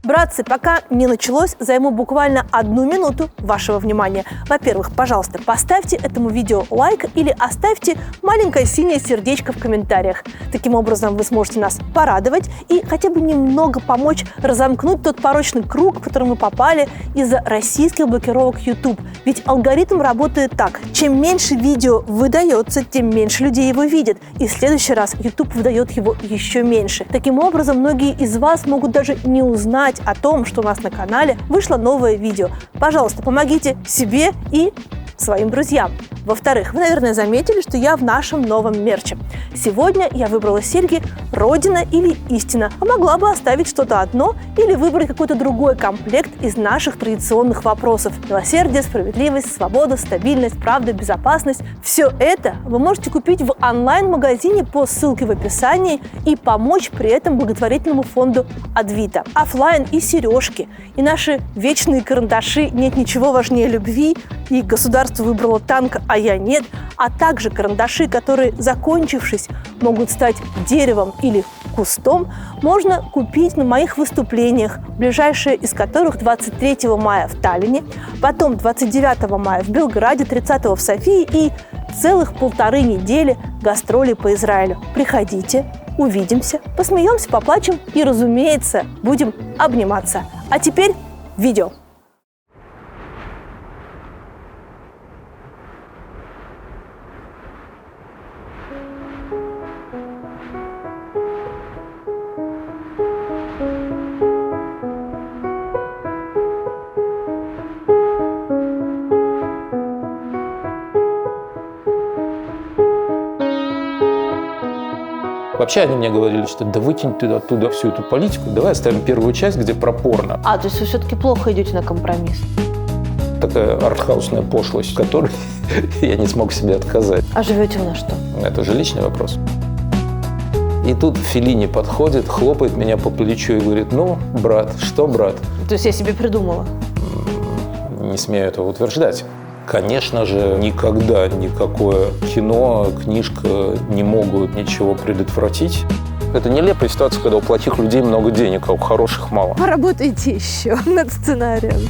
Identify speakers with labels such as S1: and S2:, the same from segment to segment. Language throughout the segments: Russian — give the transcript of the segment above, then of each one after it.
S1: Братцы, пока не началось, займу буквально 1 минуту вашего внимания. Во-первых, пожалуйста, поставьте этому видео лайк или оставьте маленькое синее сердечко в комментариях. Таким образом, вы сможете нас порадовать и хотя бы немного помочь разомкнуть тот порочный круг, в который мы попали из-за российских блокировок YouTube. Ведь алгоритм работает так. Чем меньше видео выдается, тем меньше людей его видят. И в следующий раз YouTube выдает его еще меньше. Таким образом, многие из вас могут даже не узнать о том, что у нас на канале вышло новое видео. Пожалуйста, помогите себе и своим друзьям. Во-вторых, вы, наверное, заметили, что я в нашем новом мерче. Сегодня я выбрала серьги «Родина» или «Истина», а могла бы оставить что-то одно или выбрать какой-то другой комплект из наших традиционных вопросов. Милосердие, справедливость, свобода, стабильность, правда, безопасность. Все это вы можете купить в онлайн-магазине по ссылке в описании и помочь при этом благотворительному фонду Адвита. Оффлайн и сережки, и наши вечные карандаши «Нет ничего важнее любви», и государство выбрало танк, а я нет, а также карандаши, которые, закончившись, могут стать деревом или кустом, можно купить на моих выступлениях, ближайшие из которых 23 мая в Таллине, потом 29 мая в Белграде, 30 в Софии и целых 1,5 недели гастролей по Израилю. Приходите, увидимся, посмеемся, поплачем и, разумеется, будем обниматься. А теперь видео.
S2: Вообще они мне говорили, что да выкинь ты оттуда всю эту политику, давай оставим первую часть, где про порно.
S3: То есть вы все-таки плохо идете на компромисс?
S2: Такая артхаусная пошлость, которой я не смог себе отказать.
S3: А живете вы на что?
S2: Это же личный вопрос. И тут Феллини подходит, хлопает меня по плечу и говорит: ну, брат, что брат?
S3: То есть я себе придумала?
S2: Не смею этого утверждать. Конечно же, никогда никакое кино, книжка не могут ничего предотвратить. Это нелепая ситуация, когда у плохих людей много денег, а у хороших мало.
S1: Поработайте еще над сценарием.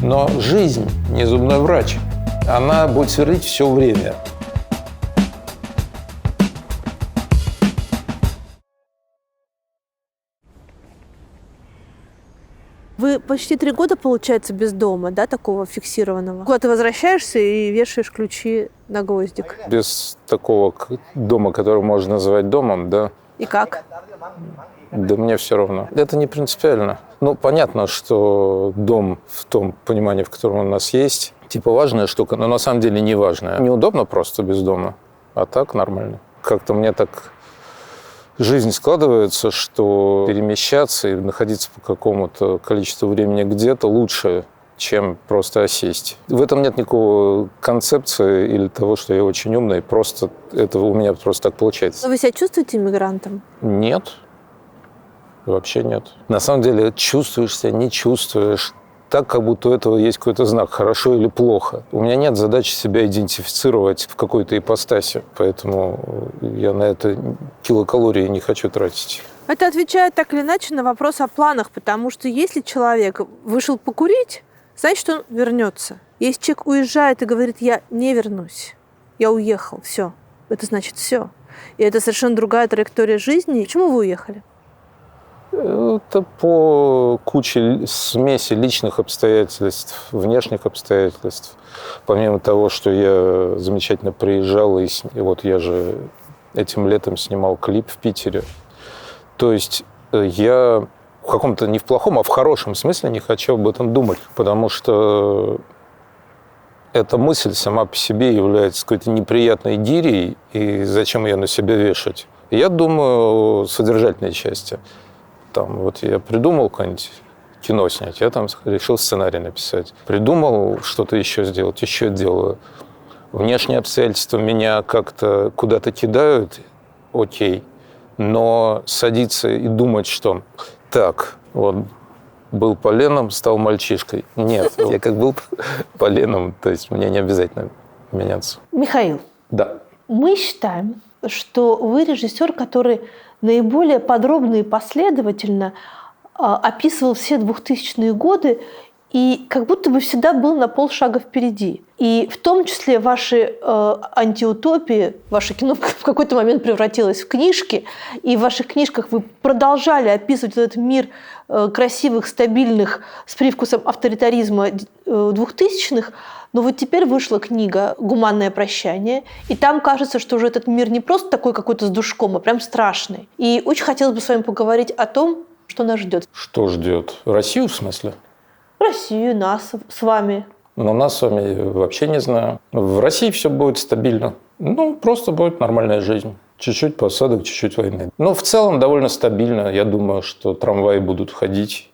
S2: Но жизнь не зубной врач. Она будет сверлить все время.
S1: Вы почти 3 года, получается, без дома, да, такого фиксированного? Куда ты возвращаешься и вешаешь ключи на гвоздик?
S2: Без такого дома, который можно назвать домом, да.
S1: И как?
S2: Да мне все равно. Это не принципиально. Ну, понятно, что дом в том понимании, в котором у нас есть, типа важная штука, но на самом деле не важная. Неудобно просто без дома, а так нормально. Как-то мне так жизнь складывается, что перемещаться и находиться по какому-то количеству времени где-то лучше, чем просто осесть. В этом нет никакого концепции или того, что я очень умный. Просто это у меня просто так получается.
S1: Но вы себя чувствуете иммигрантом?
S2: Нет. Вообще нет. На самом деле чувствуешь себя, не чувствуешь. Так, как будто у этого есть какой-то знак, хорошо или плохо. У меня нет задачи себя идентифицировать в какой-то ипостаси, поэтому я на это килокалории не хочу тратить.
S1: Это отвечает так или иначе на вопрос о планах, потому что если человек вышел покурить, значит, он вернется. Если человек уезжает и говорит: я не вернусь, я уехал, все, это значит все. И это совершенно другая траектория жизни. Почему вы уехали?
S2: Это по куче смеси личных обстоятельств, внешних обстоятельств. Помимо того, что я замечательно приезжал, и вот я же этим летом снимал клип в Питере. То есть я в каком-то, не в плохом, а в хорошем смысле не хочу об этом думать, потому что эта мысль сама по себе является какой-то неприятной гирей, и зачем ее на себя вешать? Я думаю о содержательной части. Там, вот я придумал какое-нибудь кино снять, я там решил сценарий написать. Придумал что-то еще сделать, еще делаю. Внешние обстоятельства меня как-то куда-то кидают, окей. Но садиться и думать, что так, вот, был поленом, стал мальчишкой. Нет, я как был поленом, то есть мне не обязательно меняться.
S3: Михаил,
S2: Да.
S3: мы считаем, что вы режиссер, который наиболее подробно и последовательно описывал все 2000-е годы и как будто бы всегда был на полшага впереди. И в том числе ваши антиутопии, ваше кино в какой-то момент превратилось в книжки, и в ваших книжках вы продолжали описывать этот мир красивых, стабильных, с привкусом авторитаризма 2000-х, но вот теперь вышла книга «Гуманное прощание», и там кажется, что уже этот мир не просто такой какой-то с душком, а прям страшный. И очень хотелось бы с вами поговорить о том, что нас ждет.
S2: Что ждет? Россию, в смысле?
S3: Россию, нас с вами.
S2: Но нас с вами вообще не знаю. В России все будет стабильно. Просто будет нормальная жизнь. Чуть-чуть посадок, чуть-чуть войны. Но в целом довольно стабильно. Я думаю, что трамваи будут ходить,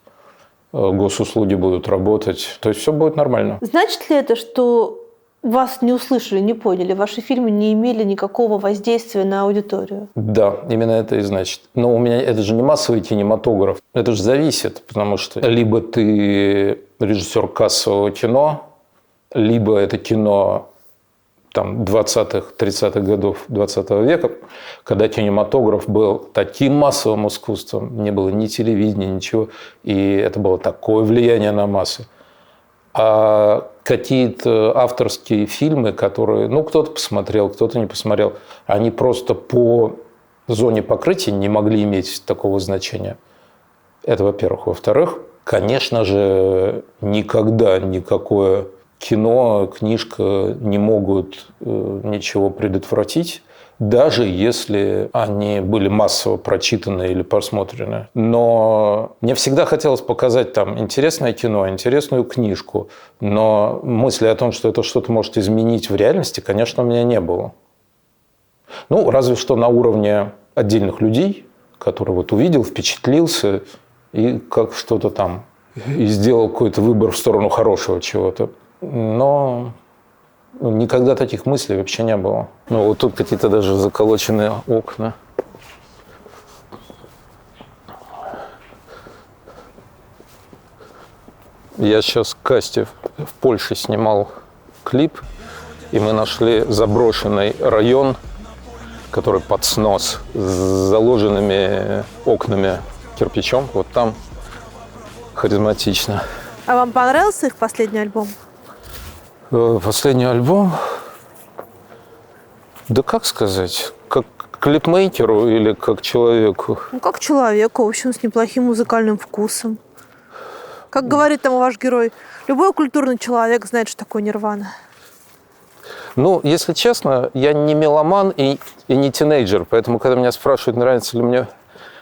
S2: госуслуги будут работать. То есть все будет нормально.
S3: Значит ли это, что вас не услышали, не поняли, ваши фильмы не имели никакого воздействия на аудиторию?
S2: Да, именно это и значит. Но у меня это же не массовый кинематограф. Это же зависит, потому что либо ты режиссер кассового кино, либо это кино 20-х, 30-х годов 20 века, когда кинематограф был таким массовым искусством, не было ни телевидения, ничего, и это было такое влияние на массы. А какие-то авторские фильмы, которые, кто-то посмотрел, кто-то не посмотрел, они просто по зоне покрытия не могли иметь такого значения. Это, во-первых. Во-вторых, конечно же, никогда никакое кино, книжка не могут ничего предотвратить, даже если они были массово прочитаны или просмотрены. Но мне всегда хотелось показать интересное кино, интересную книжку, но мысли о том, что это что-то может изменить в реальности, конечно, у меня не было. Разве что на уровне отдельных людей, которые увидел, впечатлился и как что-то и сделал какой-то выбор в сторону хорошего чего-то. Но никогда таких мыслей вообще не было. Вот тут какие-то даже заколоченные окна. Я сейчас в Касте в Польше снимал клип, и мы нашли заброшенный район, который под снос, с заложенными окнами кирпичом. Вот там харизматично.
S1: А вам понравился их последний альбом?
S2: Последний альбом? Да как сказать? Как клипмейкеру или как человеку?
S1: Как человеку, в общем, с неплохим музыкальным вкусом. Как говорит ваш герой, любой культурный человек знает, что такое Нирвана.
S2: Если честно, я не меломан и не тинейджер, поэтому, когда меня спрашивают, нравится ли мне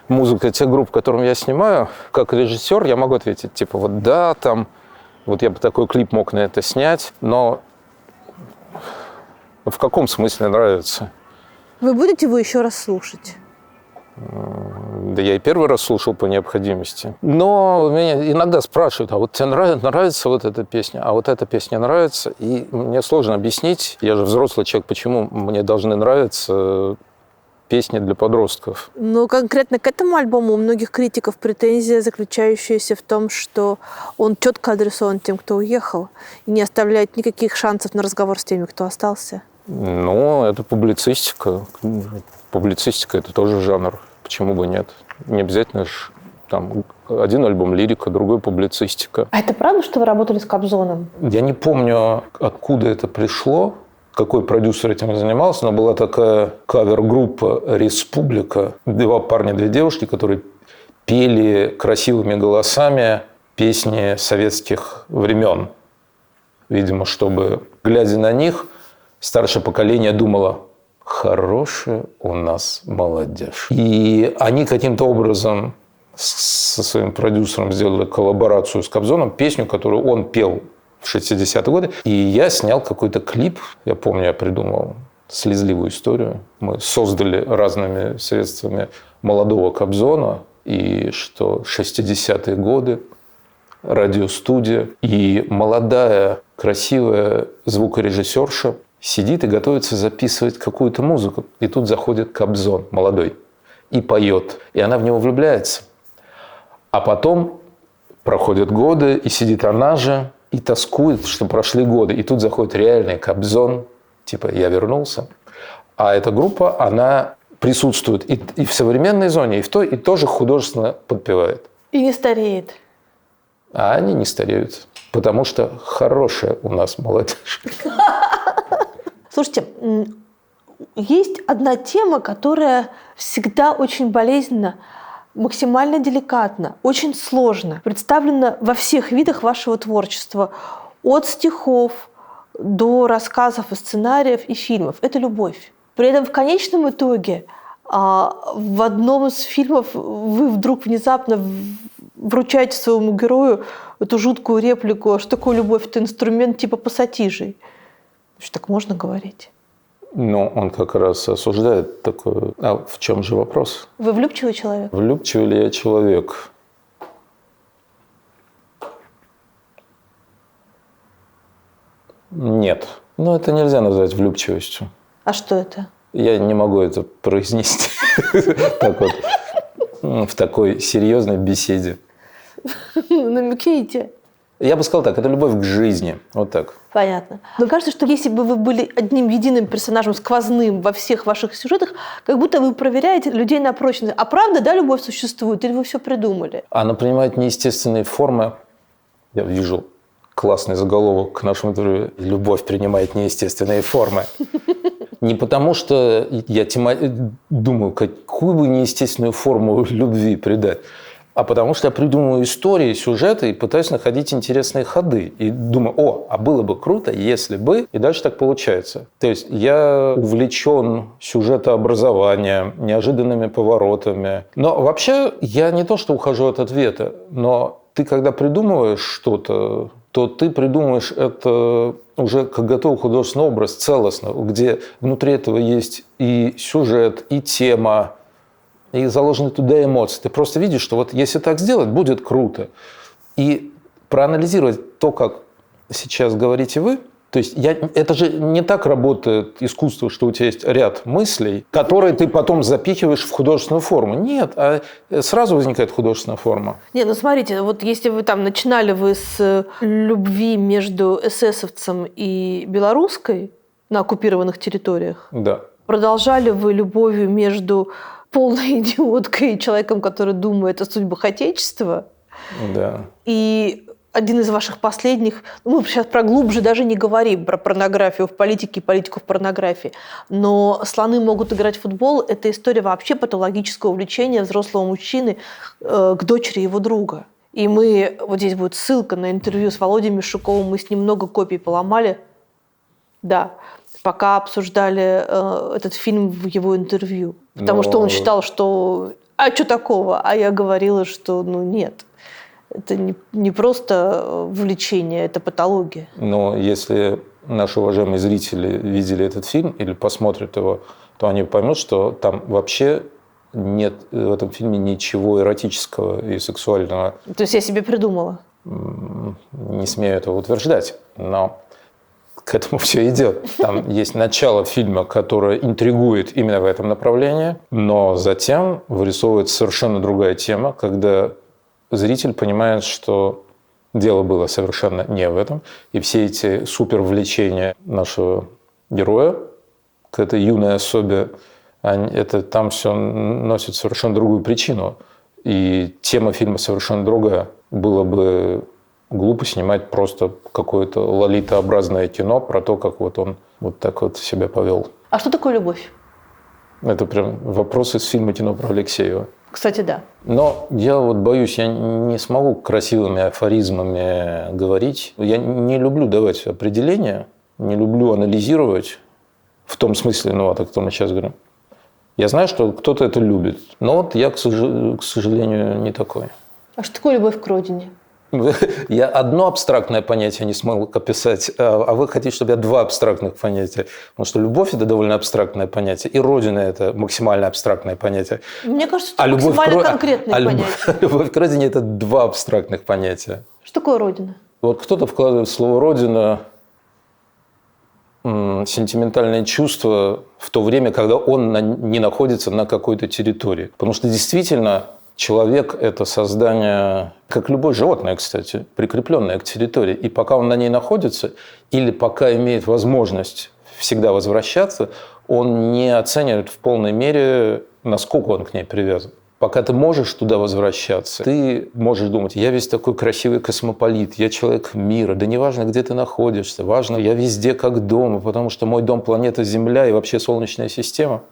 S2: музыка тех групп, которым я снимаю, как режиссер, я могу ответить, да, я бы такой клип мог на это снять, но в каком смысле нравится?
S1: Вы будете его еще раз слушать?
S2: Да я и первый раз слушал по необходимости. Но меня иногда спрашивают, а тебе нравится вот эта песня, а вот эта песня нравится? И мне сложно объяснить, я же взрослый человек, почему мне должны нравиться песни для подростков.
S1: Конкретно к этому альбому у многих критиков претензия, заключающаяся в том, что он четко адресован тем, кто уехал, и не оставляет никаких шансов на разговор с теми, кто остался.
S2: Это публицистика. Публицистика – это тоже жанр. Почему бы нет? Не обязательно же один альбом лирика, другой публицистика.
S3: А это правда, что вы работали с Кобзоном?
S2: Я не помню, откуда это пришло, какой продюсер этим занимался, но была такая кавер-группа «Республика». 2 парня, 2 девушки, которые пели красивыми голосами песни советских времен. Видимо, чтобы, глядя на них, старшее поколение думало: хорошая у нас молодежь. И они каким-то образом со своим продюсером сделали коллаборацию с Кобзоном, песню, которую он пел в 60-е годы. И я снял какой-то клип. Я помню, я придумал слезливую историю. Мы создали разными средствами молодого Кобзона. И что 60-е годы, радиостудия. И молодая, красивая звукорежиссерша сидит и готовится записывать какую-то музыку. И тут заходит Кобзон, молодой, и поет. И она в него влюбляется. А потом проходят годы, и сидит она же, и тоскует, что прошли годы. И тут заходит реальный Кобзон, типа «я вернулся». А эта группа, она присутствует и в современной зоне, и в той, и тоже художественно подпевает.
S3: И не стареет.
S2: А они не стареют, потому что хорошая у нас молодежь.
S3: Слушайте, есть одна тема, которая всегда очень болезненно, максимально деликатно, очень сложно представлена во всех видах вашего творчества. От стихов до рассказов и сценариев и фильмов. Это любовь. При этом в конечном итоге в одном из фильмов вы вдруг внезапно вручаете своему герою эту жуткую реплику: что такое любовь? Это инструмент типа пассатижей. Что так можно говорить?
S2: Ну, он как раз осуждает такое. А в чем же вопрос?
S3: Вы влюбчивый человек?
S2: Влюбчивый ли я человек? Нет. Но это нельзя назвать влюбчивостью.
S3: А что это?
S2: Я не могу это произнести так вот в такой серьезной беседе.
S3: Намекните.
S2: Я бы сказал так, это любовь к жизни. Вот так.
S3: Понятно. Но кажется, что если бы вы были одним единым персонажем, сквозным во всех ваших сюжетах, как будто вы проверяете людей на прочность. А правда, да, любовь существует? Или вы все придумали?
S2: Она принимает неестественные формы. Я вижу классный заголовок к нашему интервью. Любовь принимает неестественные формы. Не потому, что я думаю, какую бы неестественную форму любви придать, а потому что я придумываю истории, сюжеты и пытаюсь находить интересные ходы. И думаю, а было бы круто, если бы... И дальше так получается. То есть я увлечен сюжетообразованием, неожиданными поворотами. Но вообще я не то, что ухожу от ответа, но ты, когда придумываешь что-то, то ты придумаешь это уже как готовый художественный образ целостно, где внутри этого есть и сюжет, и тема, и заложены туда эмоции. Ты просто видишь, что вот если так сделать, будет круто. И проанализировать то, как сейчас говорите вы, то есть это же не так работает искусство, что у тебя есть ряд мыслей, которые ты потом запихиваешь в художественную форму. Нет, а сразу возникает художественная форма.
S3: Не, ну смотрите, вот если вы там начинали вы с любви между эсэсовцем и белорусской на оккупированных территориях,
S2: Да.
S3: продолжали вы любовью между полной идиоткой и человеком, который думает о судьбах Отечества,
S2: Да.
S3: и один из ваших последних, мы сейчас про глубже даже не говорим, про порнографию в политике и политику в порнографии, но «Слоны могут играть в футбол» – это история вообще патологического увлечения взрослого мужчины к дочери его друга. И мы, вот здесь будет ссылка на интервью с Володей Мишуковым, мы с ним много копий поломали, да, пока обсуждали этот фильм в его интервью. Потому что он считал, что «а что такого?», а я говорила, что нет. Это не просто влечение, это патология.
S2: Но если наши уважаемые зрители видели этот фильм или посмотрят его, то они поймут, что там вообще нет в этом фильме ничего эротического и сексуального.
S3: То есть я себе придумала?
S2: Не смею этого утверждать, но к этому все идет. Там есть начало фильма, которое интригует именно в этом направлении, но затем вырисовывается совершенно другая тема, когда зритель понимает, что дело было совершенно не в этом. И все эти супервлечения нашего героя к этой юной особе, там все носит совершенно другую причину. И тема фильма совершенно другая. Было бы глупо снимать просто какое-то лолитообразное кино про то, как вот он вот так вот себя повел.
S3: А что такое любовь?
S2: Это прям вопрос из фильма «Кино» про Алексеева.
S3: Кстати, да.
S2: Но я вот боюсь, я не смогу красивыми афоризмами говорить. Я не люблю давать определения, не люблю анализировать в том смысле, о котором мы сейчас говорим. Я знаю, что кто-то это любит, но вот я, к сожалению, не такой.
S3: А что такое любовь к родине?
S2: Я одно абстрактное понятие не смог описать, а вы хотите, чтобы я два абстрактных понятия. Потому что любовь – это довольно абстрактное понятие, и Родина – это максимально абстрактное понятие.
S3: Мне кажется, это максимально конкретное понятие.
S2: Любовь к Родине – это два абстрактных понятия.
S3: Что такое Родина?
S2: Вот кто-то вкладывает в слово «Родина» сентиментальное чувство в то время, когда он не находится на какой-то территории. Потому что действительно человек – это создание, как любое животное, кстати, прикрепленное к территории. И пока он на ней находится, или пока имеет возможность всегда возвращаться, он не оценивает в полной мере, насколько он к ней привязан. Пока ты можешь туда возвращаться, ты можешь думать, я весь такой красивый космополит, я человек мира, да неважно, где ты находишься, важно, я везде как дома, потому что мой дом – планета Земля и вообще Солнечная система.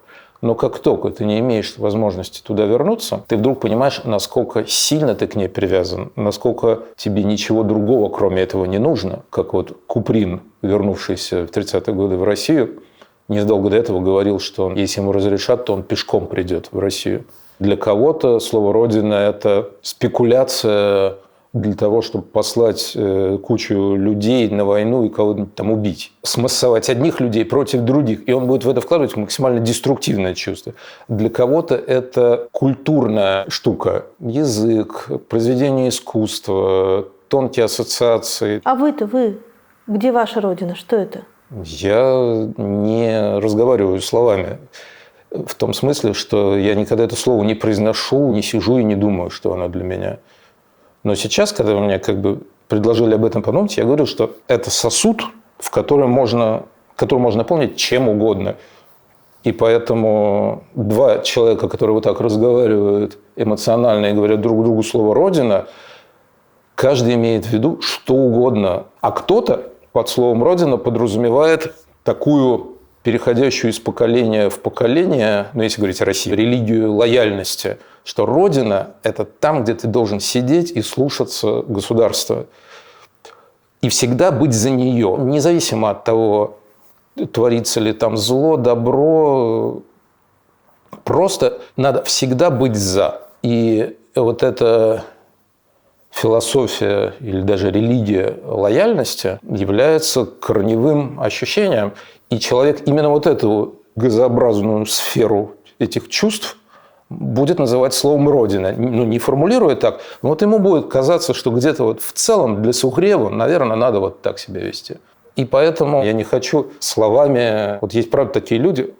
S2: Но как только ты не имеешь возможности туда вернуться, ты вдруг понимаешь, насколько сильно ты к ней привязан, насколько тебе ничего другого, кроме этого, не нужно. Как вот Куприн, вернувшийся в 30-е годы в Россию, незадолго до этого говорил, что если ему разрешат, то он пешком придет в Россию. Для кого-то слово «родина» – это спекуляция для того, чтобы послать кучу людей на войну и кого-нибудь там убить. Смассовать одних людей против других. И он будет в это вкладывать максимально деструктивное чувство. Для кого-то это культурная штука. Язык, произведение искусства, тонкие ассоциации.
S3: А вы, где ваша родина? Что это?
S2: Я не разговариваю словами. В том смысле, что я никогда это слово не произношу, не сижу и не думаю, что оно для меня. Но сейчас, когда мне предложили об этом подумать, я говорю, что это сосуд, в котором можно наполнить чем угодно. И поэтому два человека, которые вот так разговаривают эмоционально и говорят друг другу слово «родина», каждый имеет в виду что угодно. А кто-то под словом «родина» подразумевает такую переходящую из поколения в поколение, если говорить о России, религию лояльности, что Родина – это там, где ты должен сидеть и слушаться государства. И всегда быть за нее, независимо от того, творится ли там зло, добро. Просто надо всегда быть за. И вот эта философия или даже религия лояльности является корневым ощущением. И человек именно вот эту газообразную сферу этих чувств будет называть словом «родина». Не формулируя так, но вот ему будет казаться, что где-то вот в целом для Сугрева, наверное, надо вот так себя вести. И поэтому я не хочу словами... Вот есть, правда, такие люди,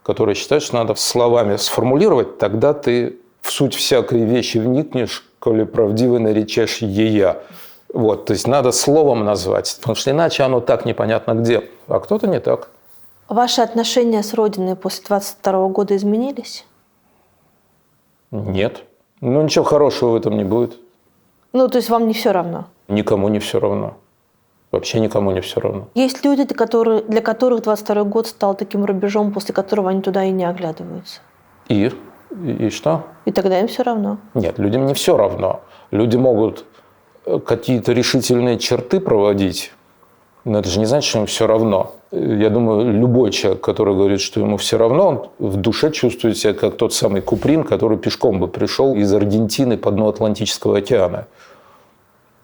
S2: которые считают, что надо словами сформулировать, тогда ты в суть всякой вещи вникнешь, коли правдиво наречешь ея. Вот, то есть надо словом назвать, потому что иначе оно так непонятно где, а кто-то не так.
S3: Ваши отношения с Родиной после 22 года изменились?
S2: Нет. Ничего хорошего в этом не будет.
S3: То есть вам не все равно?
S2: Никому не все равно. Вообще никому не все равно.
S3: Есть люди, для которых 22 год стал таким рубежом, после которого они туда и не оглядываются.
S2: И что?
S3: И тогда им все равно?
S2: Нет, людям не все равно. Люди могут какие-то решительные черты проводить, но это же не значит, что им все равно. Я думаю, любой человек, который говорит, что ему все равно, он в душе чувствует себя как тот самый Куприн, который пешком бы пришел из Аргентины по дну Атлантического океана.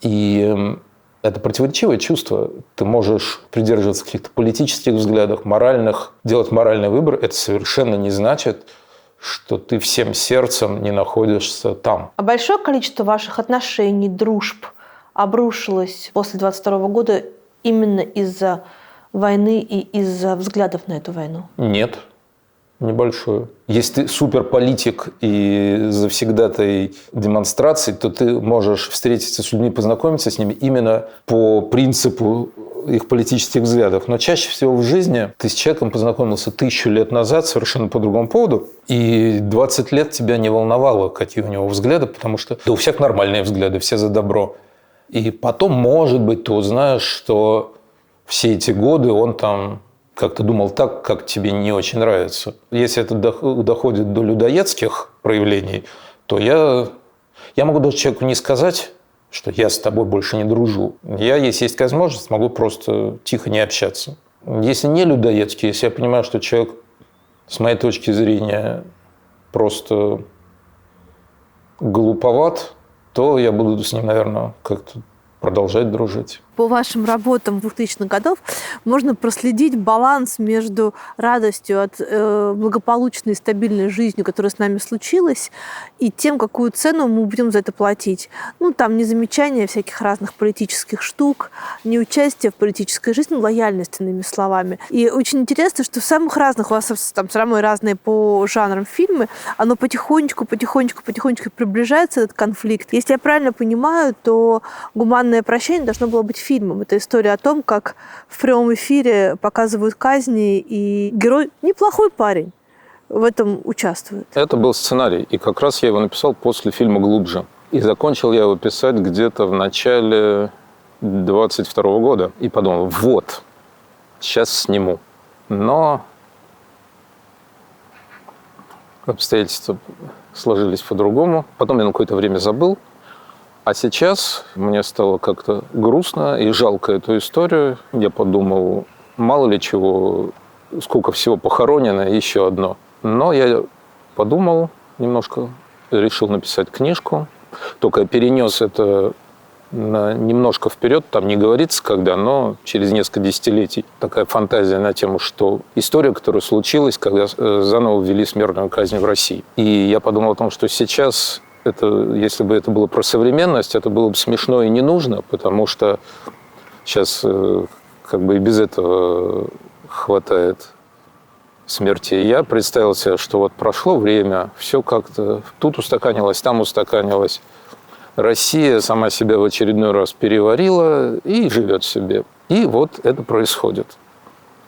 S2: И это противоречивое чувство. Ты можешь придерживаться каких-то политических взглядов, моральных, делать моральный выбор. Это совершенно не значит, что ты всем сердцем не находишься там.
S3: А большое количество ваших отношений, дружб обрушилось после 22 года именно из-за войны и из-за взглядов на эту войну?
S2: Нет, небольшое. Если ты суперполитик и завсегдатай демонстраций, то ты можешь встретиться с людьми, познакомиться с ними именно по принципу их политических взглядов. Но чаще всего в жизни ты с человеком познакомился 1000 лет назад совершенно по другому поводу, и 20 лет тебя не волновало, какие у него взгляды, потому что у всех нормальные взгляды, все за добро. И потом, может быть, ты узнаешь, что все эти годы он там как-то думал так, как тебе не очень нравится. Если это доходит до людоедских проявлений, то я могу даже человеку не сказать, что я с тобой больше не дружу. Я, если есть возможность, могу просто тихо не общаться. Если не людоедский, если я понимаю, что человек, с моей точки зрения, просто глуповат, то я буду с ним, наверное, как-то продолжать дружить.
S1: По вашим работам 2000-х годов можно проследить баланс между радостью от благополучной и стабильной жизни, которая с нами случилась, и тем, какую цену мы будем за это платить. Там не замечание всяких разных политических штук, не участие в политической жизни, лояльность, иными словами. И очень интересно, что в самых разных, у вас там самые разные по жанрам фильмы, оно потихонечку приближается, этот конфликт. Если я правильно понимаю, то «Гуманное прощание» должно было быть фильмом. Это история о том, как в прямом эфире показывают казни, и герой неплохой парень в этом участвует.
S2: Это был сценарий, и как раз я его написал после фильма «Глубже». И закончил я его писать где-то в начале 22 года. И подумал, вот, сейчас сниму. Но обстоятельства сложились по-другому. Потом я на какое-то время забыл. А сейчас мне стало как-то грустно и жалко эту историю. Я подумал, мало ли чего, сколько всего похоронено, еще одно. Но я подумал немножко, решил написать книжку. Только я перенес это немножко вперед, там не говорится когда, но через несколько десятилетий. Такая фантазия на тему, что история, которая случилась, когда заново ввели смертную казнь в России. И я подумал о том, что сейчас, если бы это было про современность, это было бы смешно и не нужно, потому что сейчас как бы и без этого хватает смерти. Я представил себе, что вот прошло время, все как-то тут устаканилось, там устаканилось. Россия сама себя в очередной раз переварила и живет себе. И вот это происходит.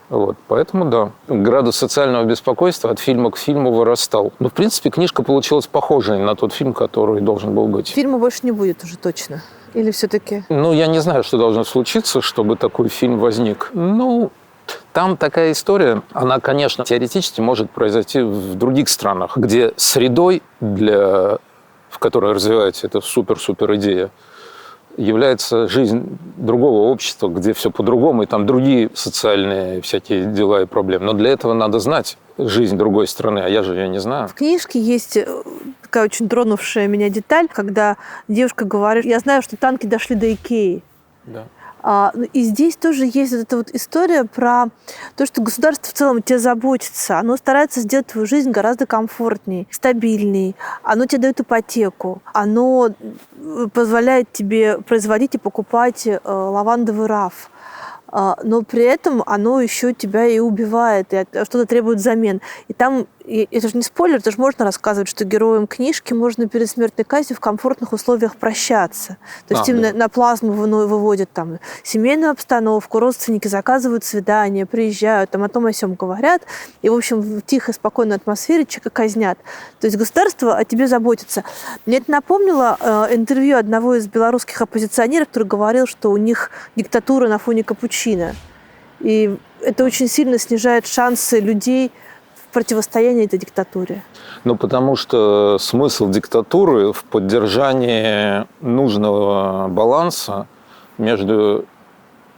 S2: Вот. Поэтому, да, градус социального беспокойства от фильма к фильму вырастал. Но, в принципе, книжка получилась похожей на тот фильм, который должен был быть.
S1: Фильма больше не будет уже точно? Или все-таки?
S2: Ну, я не знаю, что должно случиться, чтобы такой фильм возник. Ну, там такая история, она, конечно, теоретически может произойти в других странах, где средой, в которой развивается эта супер-супер идея, является жизнь другого общества, где все по-другому, и там другие социальные всякие дела и проблемы. Но для этого надо знать жизнь другой страны, а я же ее не знаю.
S1: В книжке есть такая очень тронувшая меня деталь, когда девушка говорит, я знаю, что танки дошли до Икеи.
S2: Да.
S1: И здесь тоже есть вот эта вот история про то, что государство в целом о тебе заботится. Оно старается сделать твою жизнь гораздо комфортней, стабильней. Оно тебе дает ипотеку. Оно позволяет тебе производить и покупать лавандовый раф. Но при этом оно еще тебя и убивает, и что-то требует взамен. И там, это же не спойлер, это же можно рассказывать, что героям книжки можно перед смертной казнью в комфортных условиях прощаться. То есть им на плазму выводят там семейную обстановку, родственники заказывают свидания, приезжают, там о том о сём говорят, и, в общем, в тихой, спокойной атмосфере человека казнят. То есть государство о тебе заботится. Мне это напомнило интервью одного из белорусских оппозиционеров, который говорил, что у них диктатура на фоне капучино. И это очень сильно снижает шансы людей в противостоянии этой диктатуре.
S2: Ну, потому что смысл диктатуры в поддержании нужного баланса между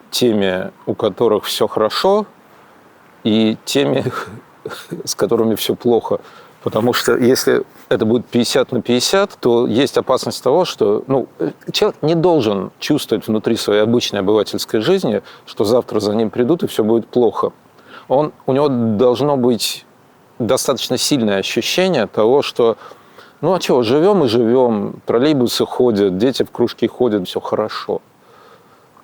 S2: теми, у которых все хорошо, и теми, с которыми все плохо. Потому что если это будет 50 на 50, то есть опасность того, что человек не должен чувствовать внутри своей обычной обывательской жизни, что завтра за ним придут и все будет плохо. У него должно быть достаточно сильное ощущение того, что живем и живем, троллейбусы ходят, дети в кружки ходят, все хорошо.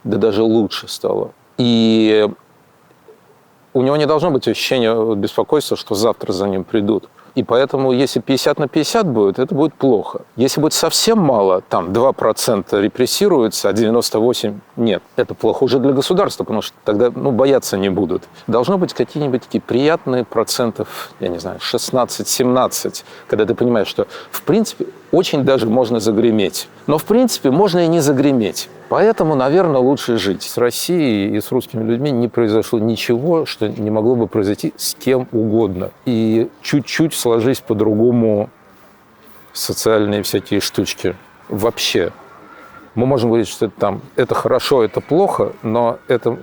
S2: Да даже лучше стало. И у него не должно быть ощущения беспокойства, что завтра за ним придут. И поэтому, если 50 на 50 будет, это будет плохо. Если будет совсем мало, там 2% репрессируется, а 98% нет. Это плохо уже для государства, потому что тогда бояться не будут. Должно быть какие-нибудь такие приятные процентов, я не знаю, 16-17, когда ты понимаешь, что в принципе очень даже можно загреметь. Но в принципе можно и не загреметь. Поэтому, наверное, лучше жить. С Россией и с русскими людьми не произошло ничего, что не могло бы произойти с кем угодно. И чуть-чуть сложились по-другому социальные всякие штучки. Вообще. Мы можем говорить, что это хорошо, это плохо, но это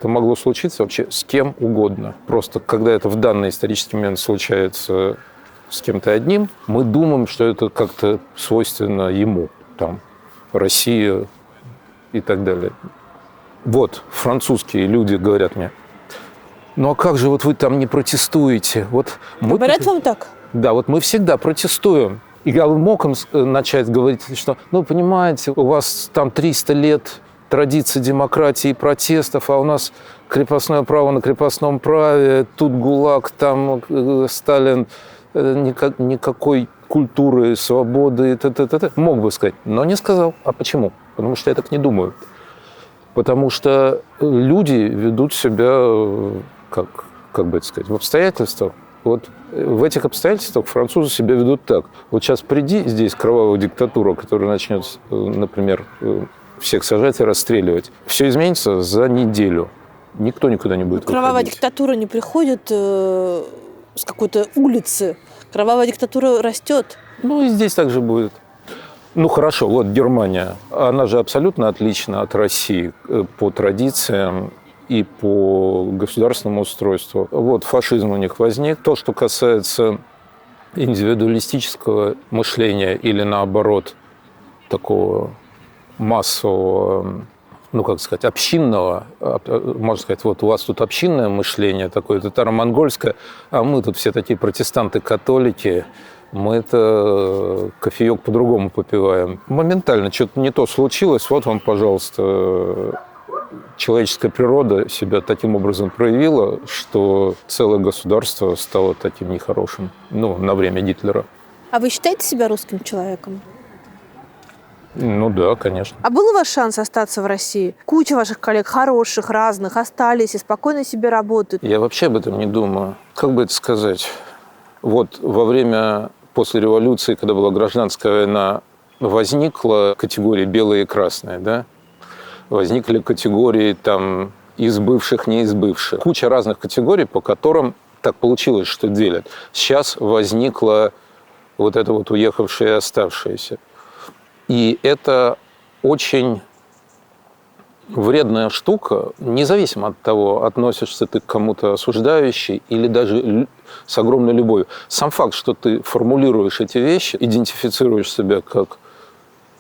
S2: могло случиться вообще с кем угодно. Просто когда это в данный исторический момент случается с кем-то одним, мы думаем, что это как-то свойственно ему, Россия и так далее. Вот французские люди говорят мне, а как же вы там не протестуете?
S1: Говорят вам так?
S2: Да, мы всегда протестуем. И я мог им начать говорить, что, понимаете, у вас там 300 лет традиции демократии и протестов, а у нас крепостное право на крепостном праве, тут ГУЛАГ, там Сталин, никакой культуры, свободы, Мог бы сказать, но не сказал. А почему? Потому что я так не думаю. Потому что люди ведут себя, как бы это сказать, в обстоятельствах. Вот в этих обстоятельствах французы себя ведут так. Вот сейчас приди здесь кровавая диктатура, которая начнет, например, всех сажать и расстреливать. Все изменится за неделю. Никто никуда не будет
S1: Кровавая
S2: выходить.
S1: диктатура не приходит с какой-то улицы. Кровавая диктатура растет.
S2: Ну и здесь также будет. Ну хорошо, вот Германия. Она же абсолютно отлична от России по традициям и по государственному устройству. Вот фашизм у них возник. То, что касается индивидуалистического мышления или наоборот такого массового, ну, как сказать, общинного, можно сказать, вот у вас тут общинное мышление такое, татаро-монгольское, а мы тут все такие протестанты-католики, мы это кофеек по-другому попиваем. Моментально что-то не то случилось, вот вам, пожалуйста, человеческая природа себя таким образом проявила, что целое государство стало таким нехорошим, ну, на время Гитлера.
S1: А вы считаете себя русским человеком?
S2: Ну да, конечно.
S1: А был у вас шанс остаться в России? Куча ваших коллег хороших, разных, остались и спокойно себе работают.
S2: Я вообще об этом не думаю. Как бы это сказать? Вот во время, после революции, когда была гражданская война, возникла категория белые и красные, да? Возникли категории там из бывших, не из бывших. Куча разных категорий, по которым так получилось, что делят. Сейчас возникла вот это вот уехавшие и оставшиеся. И это очень вредная штука, независимо от того, относишься ты к кому-то осуждающий или даже с огромной любовью. Сам факт, что ты формулируешь эти вещи, идентифицируешь себя как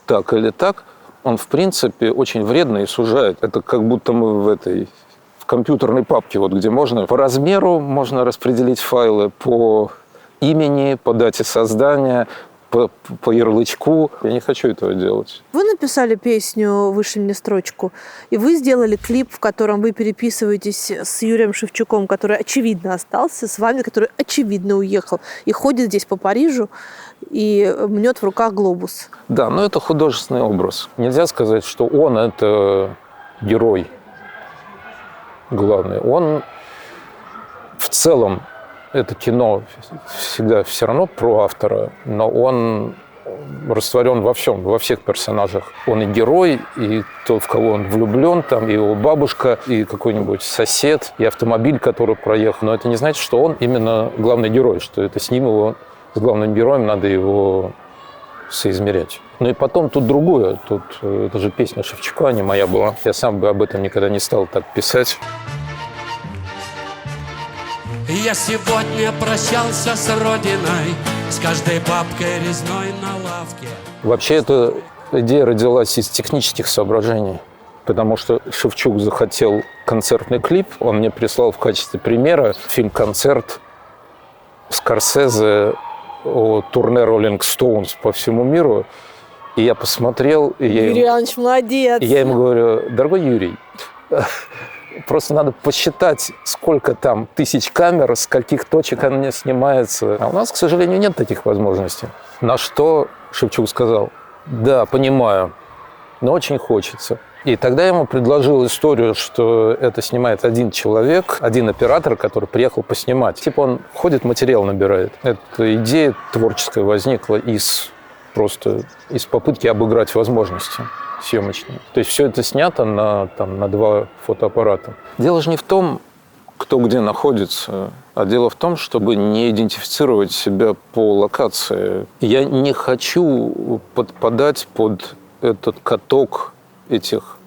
S2: так или так, он, в принципе, очень вредно и сужает. Это как будто мы в компьютерной папке, вот, где можно по размеру можно распределить файлы, по имени, по дате создания, по ярлычку. Я не хочу этого делать.
S1: Вы написали песню «Вышли мне строчку», и вы сделали клип, в котором вы переписываетесь с Юрием Шевчуком, который очевидно остался, с вами, который очевидно уехал, и ходит здесь по Парижу и мнет в руках глобус.
S2: Да, но это художественный образ. Нельзя сказать, что он – это герой главный. Он в целом, это кино всегда все равно про автора, но он растворен во всем, во всех персонажах. Он и герой, и то, в кого он влюблен, там и его бабушка, и какой-нибудь сосед, и автомобиль, который проехал. Но это не значит, что он именно главный герой, что это с ним его, с главным героем надо его соизмерять. Ну и потом тут другое. Тут это же песня Шевчука, а не моя была. Я сам бы об этом никогда не стал так писать.
S4: Я сегодня прощался с родиной, с каждой бабкой резной на лавке.
S2: Вообще эта идея родилась из технических соображений, потому что Шевчук захотел концертный клип. Он мне прислал в качестве примера фильм-концерт Скорсезе о турне Rolling Stones по всему миру. И я посмотрел, и
S1: Юрий Иванович, молодец!
S2: И я ему говорю: дорогой Юрий, просто надо посчитать, сколько там тысяч камер, с каких точек она снимается. А у нас, к сожалению, нет таких возможностей. На что Шевчук сказал: да, понимаю, но очень хочется. И тогда я ему предложил историю, что это снимает один человек, один оператор, который приехал поснимать. Типа он ходит, материал набирает. Эта идея творческая возникла из попытки обыграть возможности съемочные. То есть все это снято на 2 фотоаппарата. Дело же не в том, кто где находится, а дело в том, чтобы не идентифицировать себя по локации. Я не хочу подпадать под этот каток этих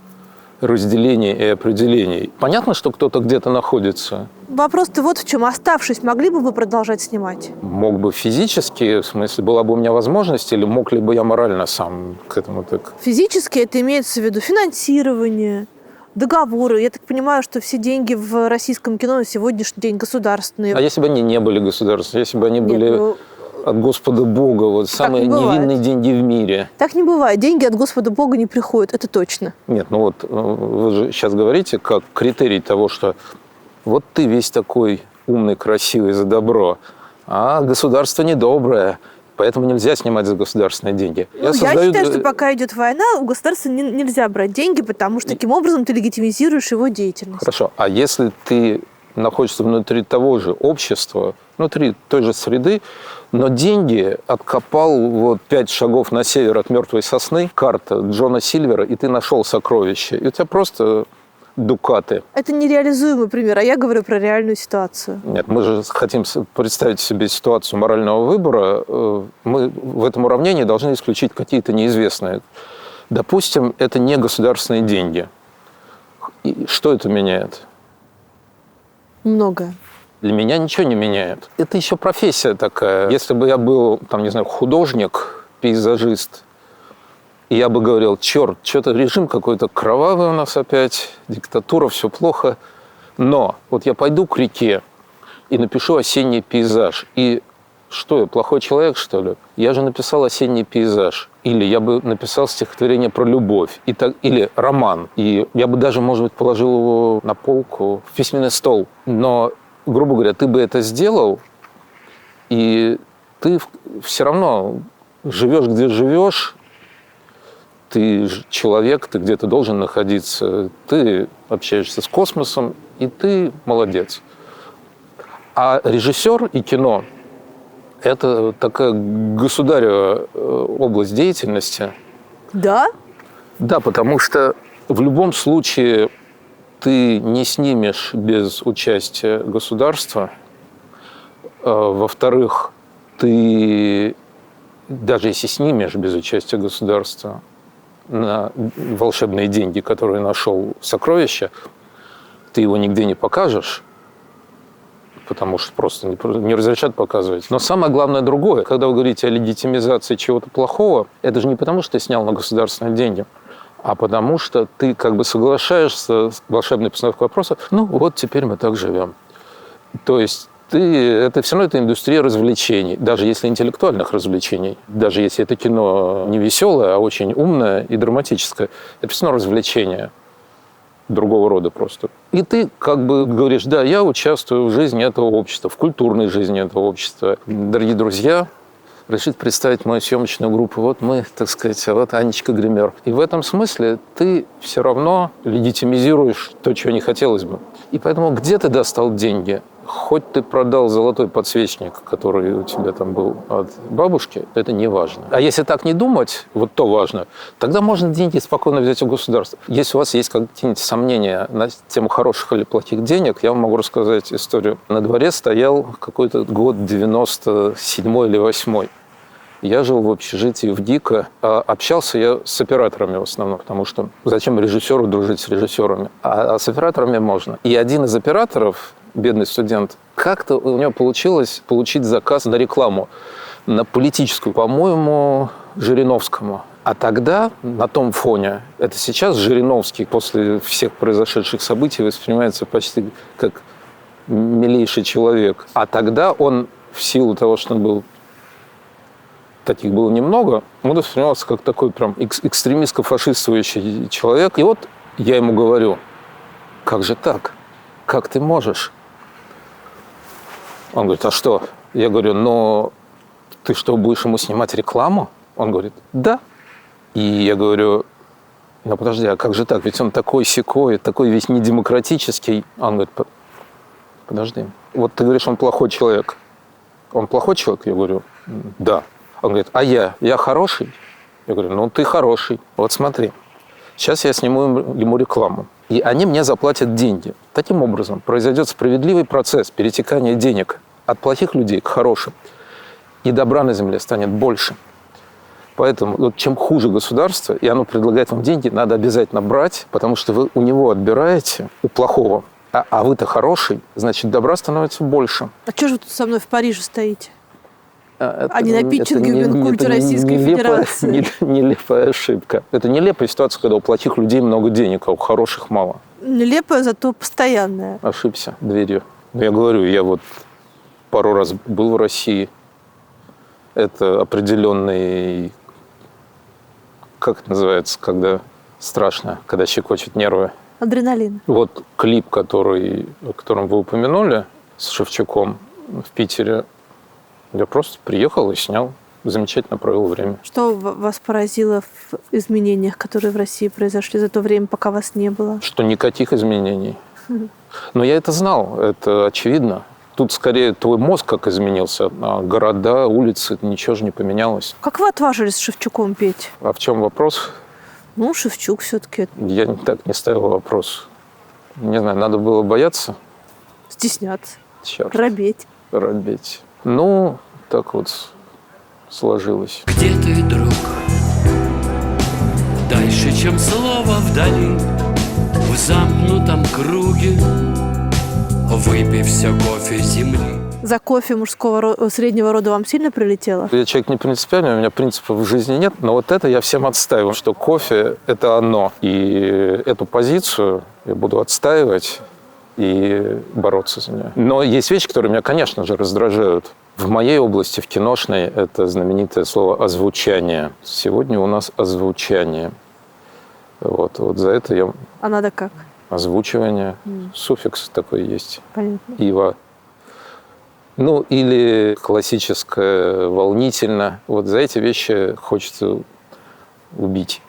S2: разделений и определений. Понятно, что кто-то где-то находится.
S1: Вопрос-то вот в чем. Оставшись, могли бы вы продолжать снимать?
S2: Мог бы физически, в смысле, была бы у меня возможность, или мог ли бы я морально сам к этому так?
S1: Физически это имеется в виду финансирование, договоры. Я так понимаю, что все деньги в российском кино на сегодняшний день государственные.
S2: А если бы они не были государственными, если бы они были от Господа Бога, вот самые невинные деньги в мире?
S1: Так не бывает. Деньги от Господа Бога не приходят, это точно.
S2: Нет, ну вот вы же сейчас говорите как критерий того, что вот ты весь такой умный, красивый, за добро, а государство недоброе, Поэтому нельзя снимать за государственные деньги.
S1: Я считаю, что пока идет война, у государства нельзя брать деньги, потому что таким образом ты легитимизируешь его деятельность.
S2: Хорошо. А если ты находишься внутри того же общества, внутри той же среды, но деньги откопал 5 шагов на север от мертвой сосны, карта Джона Сильвера, и ты нашел сокровище, и у тебя просто дукаты.
S1: Это нереализуемый пример, а я говорю про реальную ситуацию.
S2: Нет, мы же хотим представить себе ситуацию морального выбора. Мы в этом уравнении должны исключить какие-то неизвестные. Допустим, это не государственные деньги. И что это меняет?
S1: Многое.
S2: Для меня ничего не меняет. Это еще профессия такая. Если бы я был, художник, пейзажист, и я бы говорил, черт, что-то режим какой-то кровавый у нас опять, диктатура, все плохо. Но вот я пойду к реке и напишу осенний пейзаж. И что, я плохой человек, что ли? Я же написал осенний пейзаж. Или я бы написал стихотворение про любовь. Или роман. И я бы даже, может быть, положил его на полку, в письменный стол. Но, грубо говоря, ты бы это сделал, и ты все равно живешь, где живешь. Ты человек, ты где-то должен находиться. Ты общаешься с космосом, и ты молодец. А режиссер и кино – это такая государева область деятельности.
S1: Да?
S2: Да, потому что в любом случае ты не снимешь без участия государства. Во-вторых, ты даже если снимешь без участия государства на волшебные деньги, которые нашел сокровище, ты его нигде не покажешь, потому что просто не разрешат показывать. Но самое главное другое. Когда вы говорите о легитимизации чего-то плохого, это же не потому, что ты снял на государственные деньги, а потому что ты соглашаешься с волшебной постановкой вопроса, теперь мы так живем. То есть это все равно это индустрия развлечений, даже если интеллектуальных развлечений, даже если это кино не веселое, а очень умное и драматическое, это все равно развлечение другого рода просто. И ты говоришь, да, я участвую в жизни этого общества, в культурной жизни этого общества. Дорогие друзья, решит представить мою съемочную группу. Вот мы, вот Анечка гример. И в этом смысле ты все равно легитимизируешь то, чего не хотелось бы. И поэтому где ты достал деньги? Хоть ты продал золотой подсвечник, который у тебя там был от бабушки, это не важно. А если так не думать, то важно, тогда можно деньги спокойно взять у государства. Если у вас есть какие-нибудь сомнения на тему хороших или плохих денег, я вам могу рассказать историю. На дворе стоял какой-то год 97-й или 8-й. Я жил в общежитии в ДИКа, а общался я с операторами в основном, потому что зачем режиссеру дружить с режиссерами? А с операторами можно. И один из операторов, бедный студент, как-то у него получилось получить заказ на рекламу, на политическую, по-моему, Жириновскому. А тогда на том фоне, это сейчас Жириновский после всех произошедших событий воспринимается почти как милейший человек. А тогда он, в силу того, что он был, таких было немного, он воспринимался как такой прям экстремистско-фашистствующий человек. И вот я ему говорю, как же так? Как ты можешь? Он говорит, а что? Я говорю, ты что, будешь ему снимать рекламу? Он говорит, да. И я говорю, подожди, а как же так? Ведь он такой-сякой, такой весь недемократический. Он говорит, подожди. Вот ты говоришь, он плохой человек. Он плохой человек? Я говорю, да. Он говорит, а я хороший? Я говорю, ты хороший. Вот смотри, сейчас я сниму ему рекламу. И они мне заплатят деньги. Таким образом, произойдет справедливый процесс перетекания денег от плохих людей к хорошим. И добра на земле станет больше. Поэтому чем хуже государство, и оно предлагает вам деньги, надо обязательно брать, потому что вы у него отбираете, у плохого. А вы-то хороший, значит, добра становится больше.
S1: А что же вы тут со мной в Париже стоите? Не на питчинге в Минкульте Российской Федерации.
S2: Нелепая ошибка. Это нелепая ситуация, когда у плохих людей много денег, а у хороших мало.
S1: Нелепая, зато постоянная.
S2: Ошибся дверью. Я говорю, я пару раз был в России. Это определенный... Как это называется, когда страшно, когда щекочут нервы?
S1: Адреналин.
S2: Вот клип, о котором вы упомянули, с Шевчуком в Питере, я просто приехал и снял. замечательно провел время.
S1: Что вас поразило в изменениях, которые в России произошли за то время, пока вас не было?
S2: Что никаких изменений. Но я это знал, это очевидно. Тут скорее твой мозг как изменился, а города, улицы, ничего же не поменялось.
S1: Как вы отважились с Шевчуком петь?
S2: А в чем вопрос?
S1: Ну, Шевчук все-таки.
S2: Я так не ставил вопрос. Не знаю, надо было бояться.
S1: Стесняться.
S2: Черт.
S1: Робеть.
S2: Робеть. Ну, так вот сложилось.
S4: Где ты, друг? Дальше, чем слово вдали, в замкнутом круге, выпей все кофе земли.
S1: За кофе среднего рода вам сильно прилетело?
S2: Я человек не принципиальный, у меня принципов в жизни нет, но вот это я всем отстаиваю, что кофе – это оно. И эту позицию я буду отстаивать и бороться за нее. Но есть вещи, которые меня, конечно же, раздражают. В моей области, в киношной, это знаменитое слово «озвучание». Сегодня у нас озвучание. Вот за это я…
S1: А надо как?
S2: Озвучивание. Суффикс такой есть.
S1: Понятно.
S2: Ива. Ну, или классическое волнительно. Вот за эти вещи хочется убить.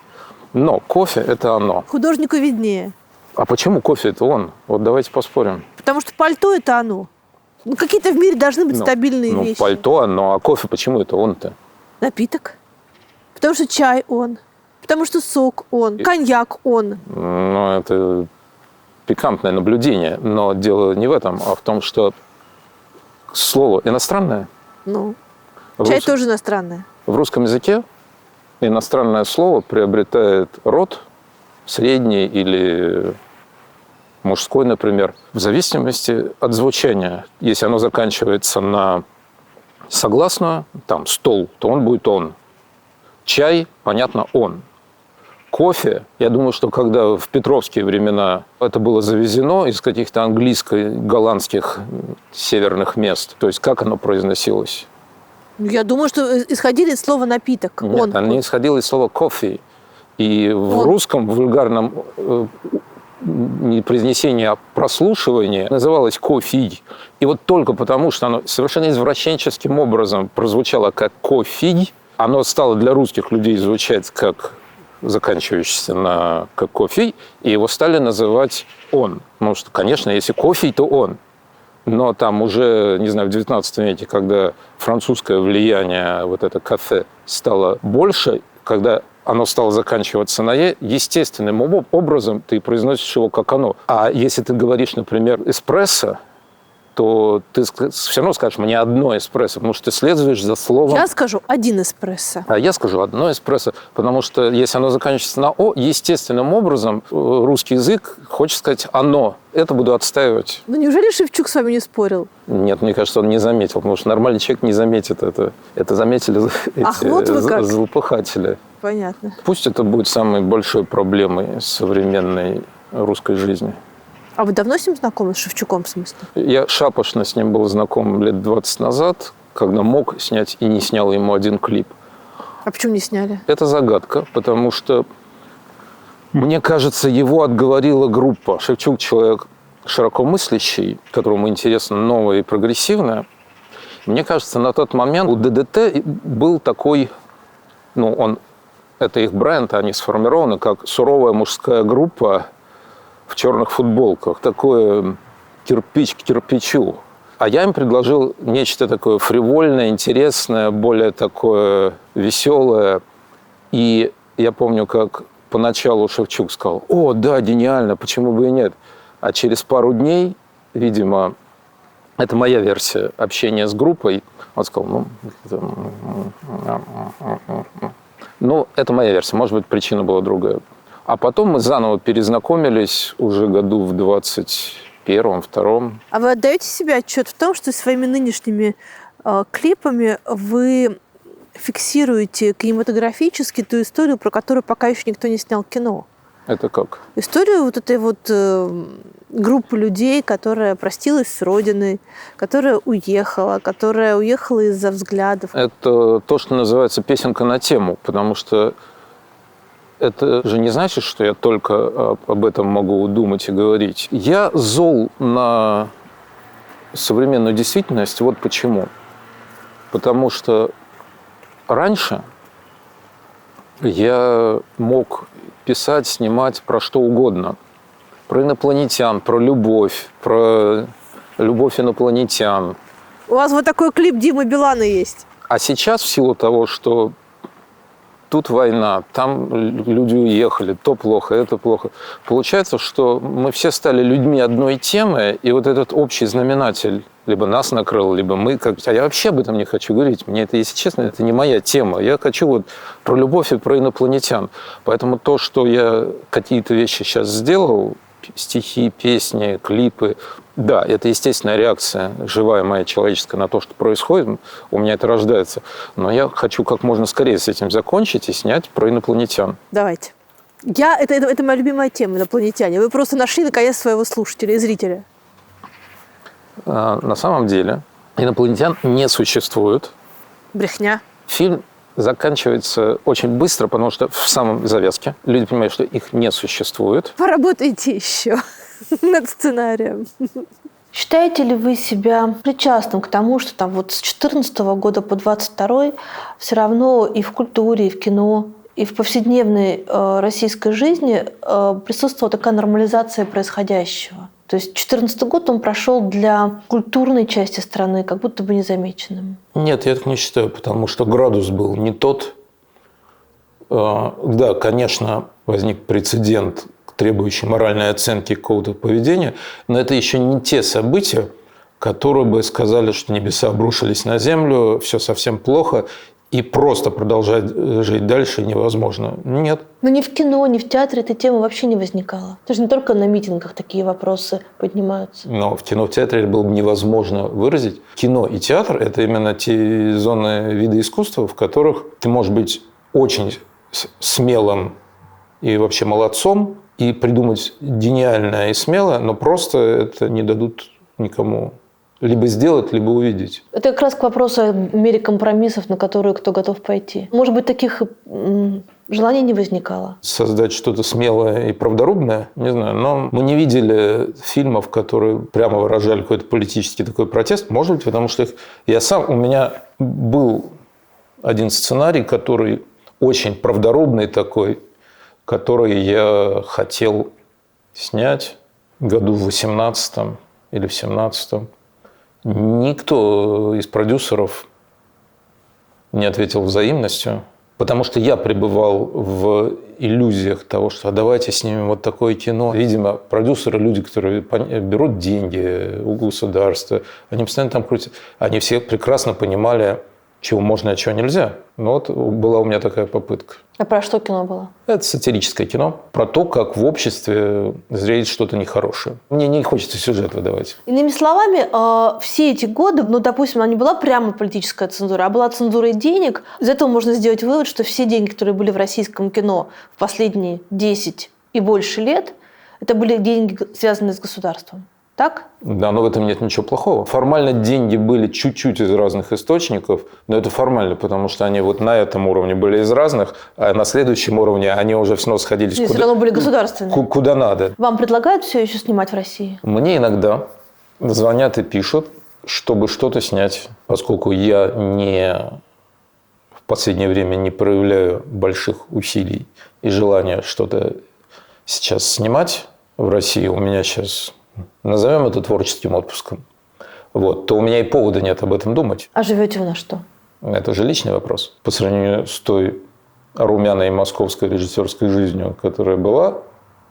S2: Но кофе – это оно.
S1: Художнику виднее.
S2: А почему кофе – это он? Вот давайте поспорим.
S1: Потому что пальто – это оно. Ну, какие-то в мире должны быть стабильные вещи.
S2: Пальто оно, а кофе почему это он-то?
S1: Напиток. Потому что чай он. Потому что сок он. Коньяк он.
S2: Ну, это пикантное наблюдение. Но дело не в этом, а в том, что слово иностранное.
S1: Ну, чай тоже иностранное.
S2: В русском языке иностранное слово приобретает род средний или мужской, например, в зависимости от звучания. Если оно заканчивается на согласную, там, стол, то он будет он. Чай, понятно, он. Кофе, я думаю, что когда в петровские времена это было завезено из каких-то английско-голландских северных мест, то есть как оно произносилось?
S1: Я думаю, что исходили из слова «напиток».
S2: Нет, оно исходило из слова «кофе». И в русском вульгарном не произнесение, а прослушивание называлось «кофе». И вот только потому, что оно совершенно извращенческим образом прозвучало как «кофе», оно стало для русских людей звучать как заканчивающийся на как кофе, и его стали называть он. Потому что, конечно, если кофе, то он. Но там уже, не знаю, в 19 веке, когда французское влияние, вот это кафе, стало больше, когда оно стало заканчиваться на «е», естественным образом ты произносишь его как оно. А если ты говоришь, например, «эспрессо», то ты все равно скажешь «мне одно эспрессо», потому что ты следуешь за словом.
S1: Я скажу «один эспрессо».
S2: А я скажу «одно эспрессо», потому что если оно заканчивается на «о», естественным образом русский язык хочет сказать «оно». Это буду отстаивать.
S1: Ну неужели Шевчук с вами не спорил?
S2: Нет, мне кажется, он не заметил, потому что нормальный человек не заметит это. Это заметили эти злопыхатели.
S1: Понятно.
S2: Пусть это будет самой большой проблемой современной русской жизни.
S1: А вы давно с ним знакомы, с Шевчуком в смысле?
S2: Я шапошно с ним был знаком лет 20 назад, когда мог снять и не снял ему один клип.
S1: А почему не сняли?
S2: Это загадка, потому что, мне кажется, его отговорила группа. Шевчук – человек широкомыслящий, которому интересно новое и прогрессивное. Мне кажется, на тот момент у ДДТ был такой, это их бренд, они сформированы как суровая мужская группа в черных футболках. Такое кирпич к кирпичу. А я им предложил нечто такое фривольное, интересное, более такое веселое. И я помню, как поначалу Шевчук сказал: «О, да, гениально, почему бы и нет?» А через пару дней, видимо, это моя версия общения с группой, он сказал: это моя версия, может быть, причина была другая. А потом мы заново перезнакомились уже году в 21-м, 22-м.
S1: А вы отдаете себе отчет в том, что своими нынешними клипами вы фиксируете кинематографически ту историю, про которую пока еще никто не снял кино?
S2: Это как?
S1: Историю вот этой вот группы людей, которая простилась с родиной, которая уехала из-за взглядов.
S2: Это то, что называется песенка на тему, потому что это же не значит, что я только об этом могу думать и говорить. Я зол на современную действительность вот почему. Потому что раньше я мог писать, снимать про что угодно. Про инопланетян, про любовь инопланетян.
S1: У вас вот такой клип Димы Билана есть.
S2: А сейчас в силу того, что тут война, там люди уехали, то плохо, это плохо. Получается, что мы все стали людьми одной темы, и вот этот общий знаменатель либо нас накрыл, либо мы как-то... А я вообще об этом не хочу говорить. Мне это, если честно, это не моя тема. Я хочу вот про любовь и про инопланетян. Поэтому то, что я какие-то вещи сейчас сделал, стихи, песни, клипы, да, это естественная реакция, живая моя человеческая, на то, что происходит. У меня это рождается. Но я хочу как можно скорее с этим закончить и снять про инопланетян.
S1: Давайте. Это моя любимая тема, инопланетяне. Вы просто нашли, наконец, своего слушателя и зрителя.
S2: На самом деле инопланетян не существует.
S1: Брехня.
S2: Фильм заканчивается очень быстро, потому что в самом завязке люди понимают, что их не существует.
S1: Поработайте еще над сценарием.
S3: Считаете ли вы себя причастным к тому, что там вот с 2014 года по 2022 все равно и в культуре, и в кино, и в повседневной российской жизни присутствовала такая нормализация происходящего? То есть 2014 год он прошел для культурной части страны как будто бы незамеченным.
S2: Нет, я так не считаю, потому что градус был не тот. Да, конечно, возник прецедент, требующий моральной оценки какого-то поведения, но это еще не те события, которые бы сказали, что небеса обрушились на землю, все совсем плохо, и просто продолжать жить дальше невозможно. Нет.
S3: Но ни в кино, ни в театре этой темы вообще не возникало. Это же не только на митингах такие вопросы поднимаются.
S2: Но в кино, в театре было бы невозможно выразить. Кино и театр – это именно те зоны вида искусства, в которых ты можешь быть очень смелым и вообще молодцом, и придумать гениальное и смелое, но просто это не дадут никому либо сделать, либо увидеть.
S3: Это как раз к вопросу о мере компромиссов, на которые кто готов пойти. Может быть, таких желаний не возникало?
S2: Создать что-то смелое и правдорубное, не знаю, но мы не видели фильмов, которые прямо выражали какой-то политический такой протест. Может быть, потому что у меня был один сценарий, который очень правдорубный такой, который я хотел снять году в 18-м или в 17-м. Никто из продюсеров не ответил взаимностью, потому что я пребывал в иллюзиях того, что а давайте снимем вот такое кино. Видимо, продюсеры, люди, которые берут деньги у государства, они постоянно там крутят. Они все прекрасно понимали, чего можно, а чего нельзя. Но вот была у меня такая попытка.
S3: А про что кино было?
S2: Это сатирическое кино. Про то, как в обществе зреет что-то нехорошее. Мне не хочется сюжет выдавать.
S3: Иными словами, все эти годы, допустим, она не была прямо политическая цензура, а была цензурой денег. Из этого можно сделать вывод, что все деньги, которые были в российском кино в последние 10 и больше лет, это были деньги, связанные с государством. Так?
S2: Да, но в этом нет ничего плохого. Формально деньги были чуть-чуть из разных источников, но это формально, потому что они вот на этом уровне были из разных, а на следующем уровне они уже все равно сходились
S3: все равно были государственные.
S2: Куда надо.
S3: Вам предлагают все еще снимать в России?
S2: Мне иногда звонят и пишут, чтобы что-то снять, поскольку я в последнее время не проявляю больших усилий и желания что-то сейчас снимать в России. У меня сейчас... Назовем это творческим отпуском. То у меня и повода нет об этом думать.
S3: А живете вы на что?
S2: Это же личный вопрос. По сравнению с той румяной московской режиссерской жизнью, которая была,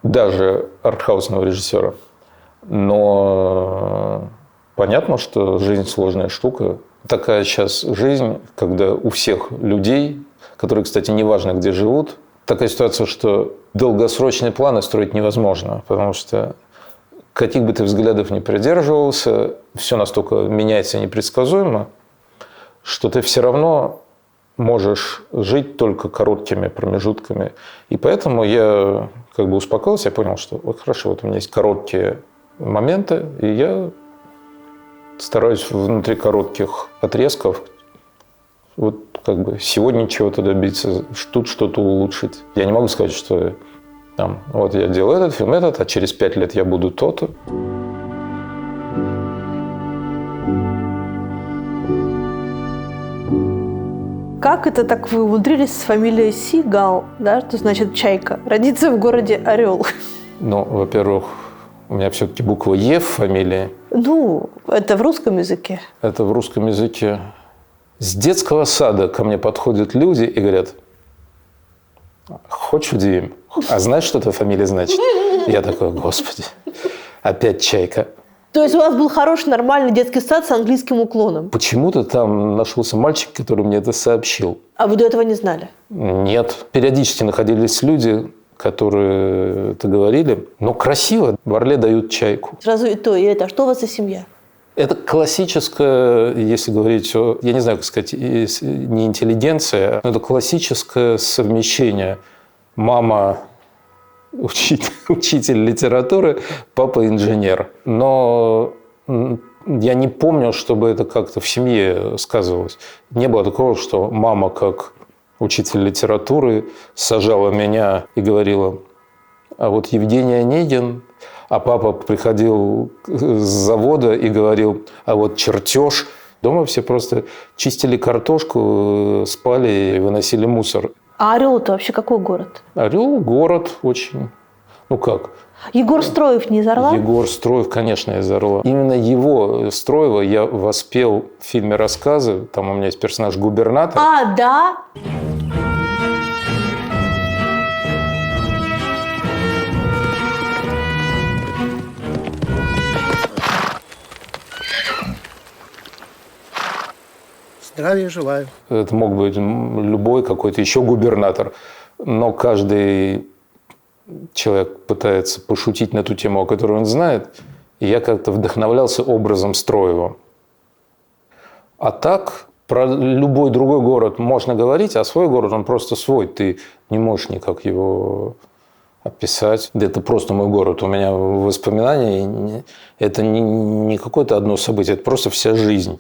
S2: даже артхаусного режиссера. Но понятно, что жизнь сложная штука. Такая сейчас жизнь, когда у всех людей, которые, кстати, неважно, где живут, такая ситуация, что долгосрочные планы строить невозможно, потому что каких бы ты взглядов ни придерживался, все настолько меняется непредсказуемо, что ты все равно можешь жить только короткими промежутками. И поэтому я успокоился, я понял, что хорошо, у меня есть короткие моменты, и я стараюсь внутри коротких отрезков сегодня чего-то добиться, тут что-то улучшить. Я не могу сказать, что я делаю этот фильм, а через 5 лет я буду то-то.
S3: Как это так вы умудрились с фамилией Сигал, да, что значит чайка, родиться в городе Орел?
S2: Ну, во-первых, у меня все-таки буква Е в фамилии.
S3: Ну, это в русском языке.
S2: Это в русском языке. С детского сада ко мне подходят люди и говорят: хочешь удивим? А знаешь, что твоя фамилия значит? Я такой: господи, опять чайка.
S3: То есть у вас был хороший, нормальный детский сад с английским уклоном?
S2: Почему-то там нашелся мальчик, который мне это сообщил.
S3: А вы до этого не знали?
S2: Нет. Периодически находились люди, которые это говорили. Но красиво. В Орле дают чайку.
S3: Сразу и то, и это. А что у вас за семья?
S2: Это классическое, если говорить о, я не знаю, как сказать, не интеллигенция, но это классическое совмещение. Мама учитель литературы, папа инженер. Но я не помню, чтобы это как-то в семье сказывалось. Не было такого, что мама, как учитель литературы, сажала меня и говорила: а вот Евгений Онегин. А папа приходил с завода и говорил: а вот чертеж. Дома все просто чистили картошку, спали и выносили мусор.
S3: А Орел это вообще какой город?
S2: Орел – город очень... Ну как?
S3: Егор Строев не из Орла?
S2: Егор Строев, конечно, из Орла. Именно его, Строева, я воспел в фильме «Рассказы». Там у меня есть персонаж губернатор.
S3: А, да?
S5: Здравия желаю.
S2: Это мог быть любой какой-то еще губернатор. Но каждый человек пытается пошутить на ту тему, о которой он знает. И я как-то вдохновлялся образом Строева. А так, про любой другой город можно говорить, а свой город, он просто свой. Ты не можешь никак его описать. Это просто мой город. У меня воспоминания, это не какое-то одно событие, это просто вся жизнь.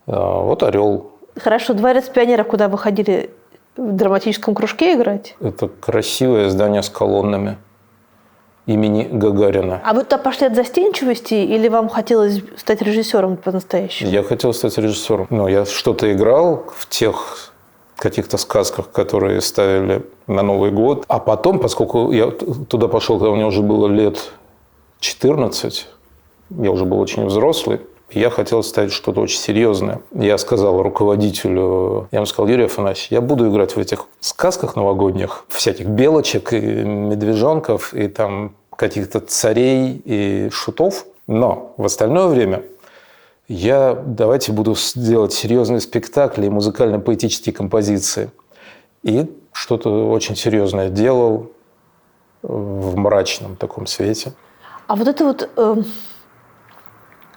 S2: Вот Орел.
S3: Хорошо, Дворец пионеров, куда вы ходили в драматическом кружке играть?
S2: Это красивое здание с колоннами имени Гагарина.
S3: А вы туда пошли от застенчивости или вам хотелось стать режиссером по-настоящему?
S2: Я хотел стать режиссером. Но я что-то играл в тех каких-то сказках, которые ставили на Новый год. А потом, поскольку я туда пошел, когда мне уже было лет 14, я уже был очень взрослый, я хотел ставить что-то очень серьезное. Я сказал руководителю, я ему сказал: Юрий Афанасьевич, я буду играть в этих сказках новогодних, всяких белочек и медвежонков, и там каких-то царей и шутов, но в остальное время давайте буду делать серьезные спектакли и музыкально-поэтические композиции. И что-то очень серьезное делал в мрачном таком свете.
S3: А вот это вот...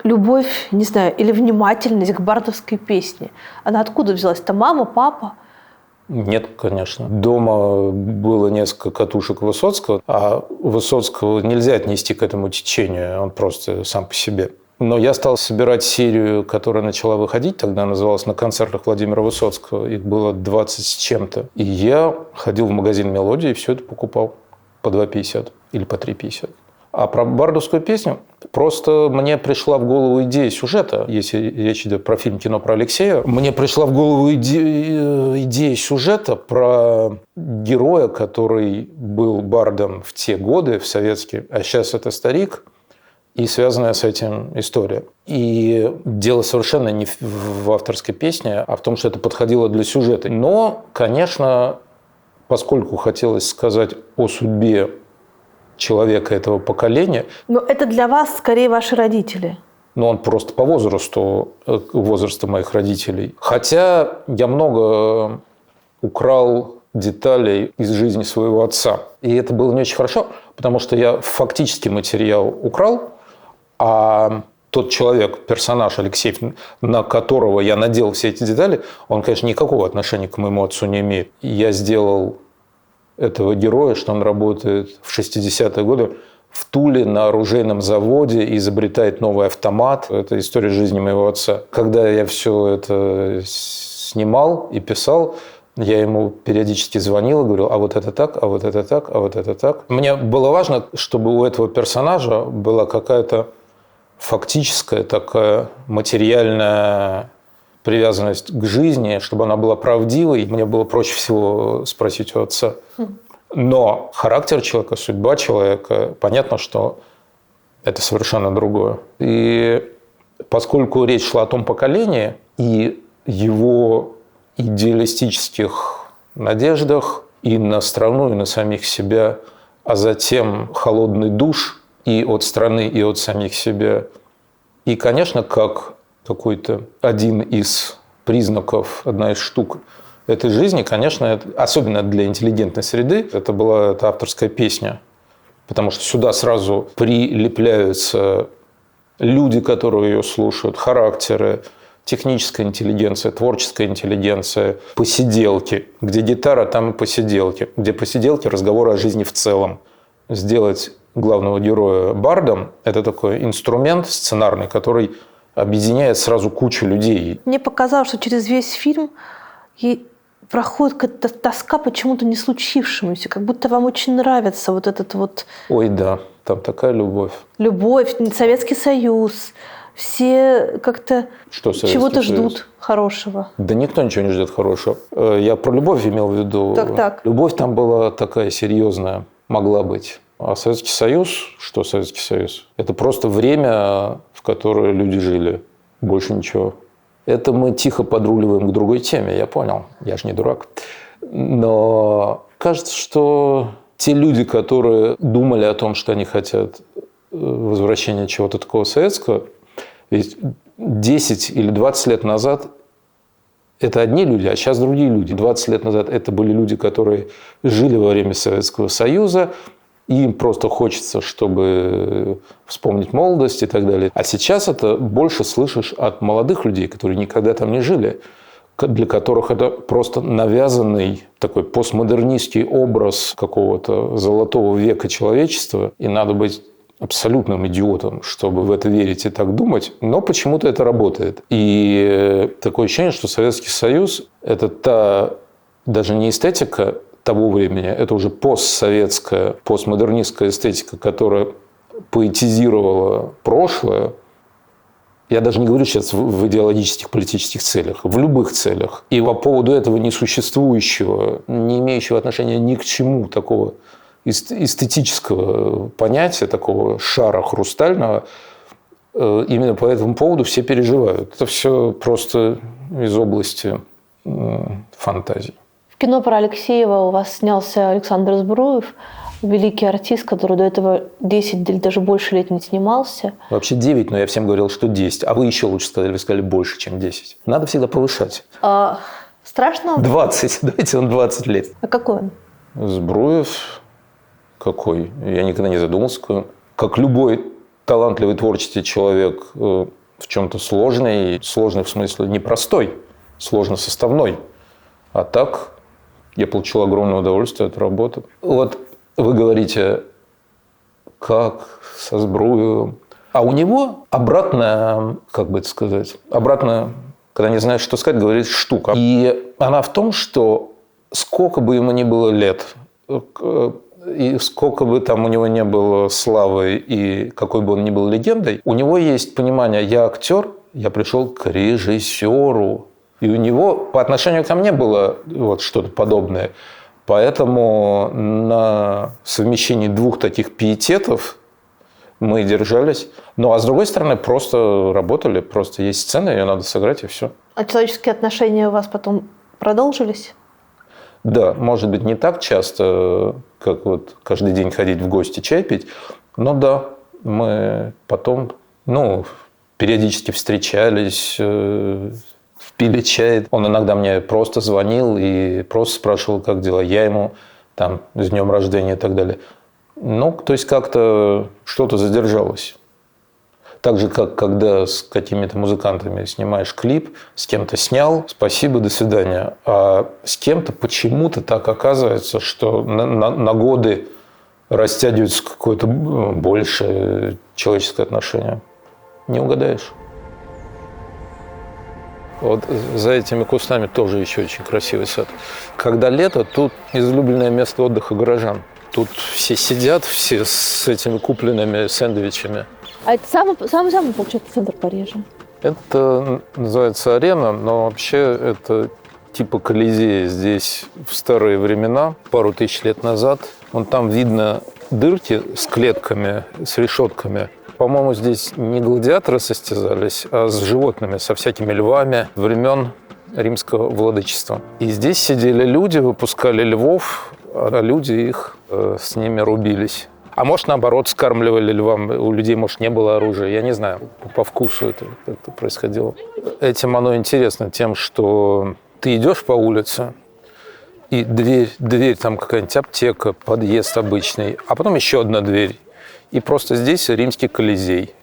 S3: любовь, не знаю, или внимательность к бардовской песне. Она откуда взялась? Это мама, папа?
S2: Нет, конечно. Дома было несколько катушек Высоцкого, а Высоцкого нельзя отнести к этому течению, он просто сам по себе. Но я стал собирать серию, которая начала выходить, тогда называлась «На концертах Владимира Высоцкого». Их было 20 с чем-то. И я ходил в магазин «Мелодия» и все это покупал по 2,50 или по 3,50. А про бардовскую песню просто мне пришла в голову идея сюжета, если речь идет про фильм «Кино про Алексея». Мне пришла в голову идея сюжета про героя, который был бардом в те годы, в советские, а сейчас это старик, и связанная с этим история. И дело совершенно не в авторской песне, а в том, что это подходило для сюжета. Но, конечно, поскольку хотелось сказать о судьбе человека этого поколения.
S3: Но это для вас скорее ваши родители.
S2: Но он просто по возрасту моих родителей. Хотя я много украл деталей из жизни своего отца. И это было не очень хорошо, потому что я фактически материал украл, а тот человек, персонаж Алексей, на которого я надел все эти детали, он, конечно, никакого отношения к моему отцу не имеет. Я сделал этого героя, что он работает в 60-е годы в Туле на оружейном заводе и изобретает новый автомат. Это история жизни моего отца. Когда я все это снимал и писал, я ему периодически звонил и говорил: а вот это так, а вот это так, а вот это так. Мне было важно, чтобы у этого персонажа была какая-то фактическая такая материальная привязанность к жизни, чтобы она была правдивой, мне было проще всего спросить у отца. Но характер человека, судьба человека, понятно, что это совершенно другое. И поскольку речь шла о том поколении и его идеалистических надеждах и на страну, и на самих себя, а затем холодный душ и от страны, и от самих себя. И, конечно, как какой-то один из признаков, одна из штук этой жизни, конечно, особенно для интеллигентной среды, это была эта авторская песня. Потому что сюда сразу прилепляются люди, которые ее слушают, характеры, техническая интеллигенция, творческая интеллигенция, посиделки. Где гитара, там и посиделки. Где посиделки, разговоры о жизни в целом. Сделать главного героя бардом – это такой инструмент сценарный, который объединяет сразу кучу людей.
S3: Мне показалось, что через весь фильм проходит какая-то тоска почему-то не случившемуся, как будто вам очень нравится вот этот вот...
S2: Ой, да, там такая любовь.
S3: Любовь, Советский Союз, все как-то чего-то ждут хорошего.
S2: Да никто ничего не ждет хорошего. Я про любовь имел в виду.
S3: Так.
S2: Любовь там была такая серьезная, могла быть. А Советский Союз, что Советский Союз? Это просто время, в которое люди жили. Больше ничего. Это мы тихо подруливаем к другой теме, я понял. Я же не дурак. Но кажется, что те люди, которые думали о том, что они хотят возвращения чего-то такого советского, ведь 10 или 20 лет назад это одни люди, а сейчас другие люди. 20 лет назад это были люди, которые жили во время Советского Союза, и им просто хочется, чтобы вспомнить молодость и так далее. А сейчас это больше слышишь от молодых людей, которые никогда там не жили, для которых это просто навязанный такой постмодернистский образ какого-то золотого века человечества, и надо быть абсолютным идиотом, чтобы в это верить и так думать, но почему-то это работает. И такое ощущение, что Советский Союз – это та даже не эстетика того времени, это уже постсоветская, постмодернистская эстетика, которая поэтизировала прошлое. Я даже не говорю сейчас в идеологических, политических целях, в любых целях. И по поводу этого несуществующего, не имеющего отношения ни к чему такого эстетического понятия, такого шара хрустального, именно по этому поводу все переживают. Это все просто из области фантазий.
S3: В кино про Алексеева у вас снялся Александр Збруев, великий артист, который до этого 10 или даже больше лет не снимался.
S2: Вообще 9, но я всем говорил, что 10. А вы еще лучше сказали, вы сказали больше, чем 10. Надо всегда повышать.
S3: Страшно?
S2: 20. Давайте он 20 лет.
S3: А какой он?
S2: Збруев какой? Я никогда не задумывался. Как любой талантливый творческий человек в чем-то сложный. Сложный в смысле непростой, сложносоставной. А так я получил огромное удовольствие от работы. Вот вы говорите, как со Збруевым. А у него обратная, как бы это сказать, обратная, когда не знаешь, что сказать, говорит штука. И она в том, что сколько бы ему ни было лет, и сколько бы там у него не было славы, и какой бы он ни был легендой, у него есть понимание, я актер, я пришел к режиссеру. И у него по отношению ко мне было вот что-то подобное. Поэтому на совмещении двух таких пиететов мы держались. Ну, а с другой стороны, просто работали. Просто есть сцена, ее надо сыграть, и все.
S3: А человеческие отношения у вас потом продолжились?
S2: Да, может быть, не так часто, как вот каждый день ходить в гости, чай пить. Но да, мы потом, периодически встречались, пили чай. Он иногда мне просто звонил и просто спрашивал, как дела. Я ему там с днем рождения и так далее. То есть как-то что-то задержалось. Так же, как когда с какими-то музыкантами снимаешь клип, с кем-то снял, спасибо, до свидания. А с кем-то почему-то так оказывается, что на годы растягивается какое-то большее человеческое отношение. Не угадаешь. Вот за этими кустами тоже еще очень красивый сад. Когда лето, тут излюбленное место отдыха горожан. Тут все сидят, все с этими купленными сэндвичами.
S3: А это самый, получается, центр Парижа?
S2: Это называется арена, но вообще это типа Колизея. Здесь в старые времена, пару тысяч лет назад, вон там видно дырки с клетками, с решетками. По-моему, здесь не гладиаторы состязались, а с животными, со всякими львами времен римского владычества. И здесь сидели люди, выпускали львов, а люди их с ними рубились. А может, наоборот, скармливали львам. У людей, может, не было оружия. Я не знаю, по вкусу это происходило. Этим оно интересно тем, что ты идешь по улице, и дверь там какая-нибудь аптека, подъезд обычный, а потом еще одна дверь. И просто здесь римский Колизей.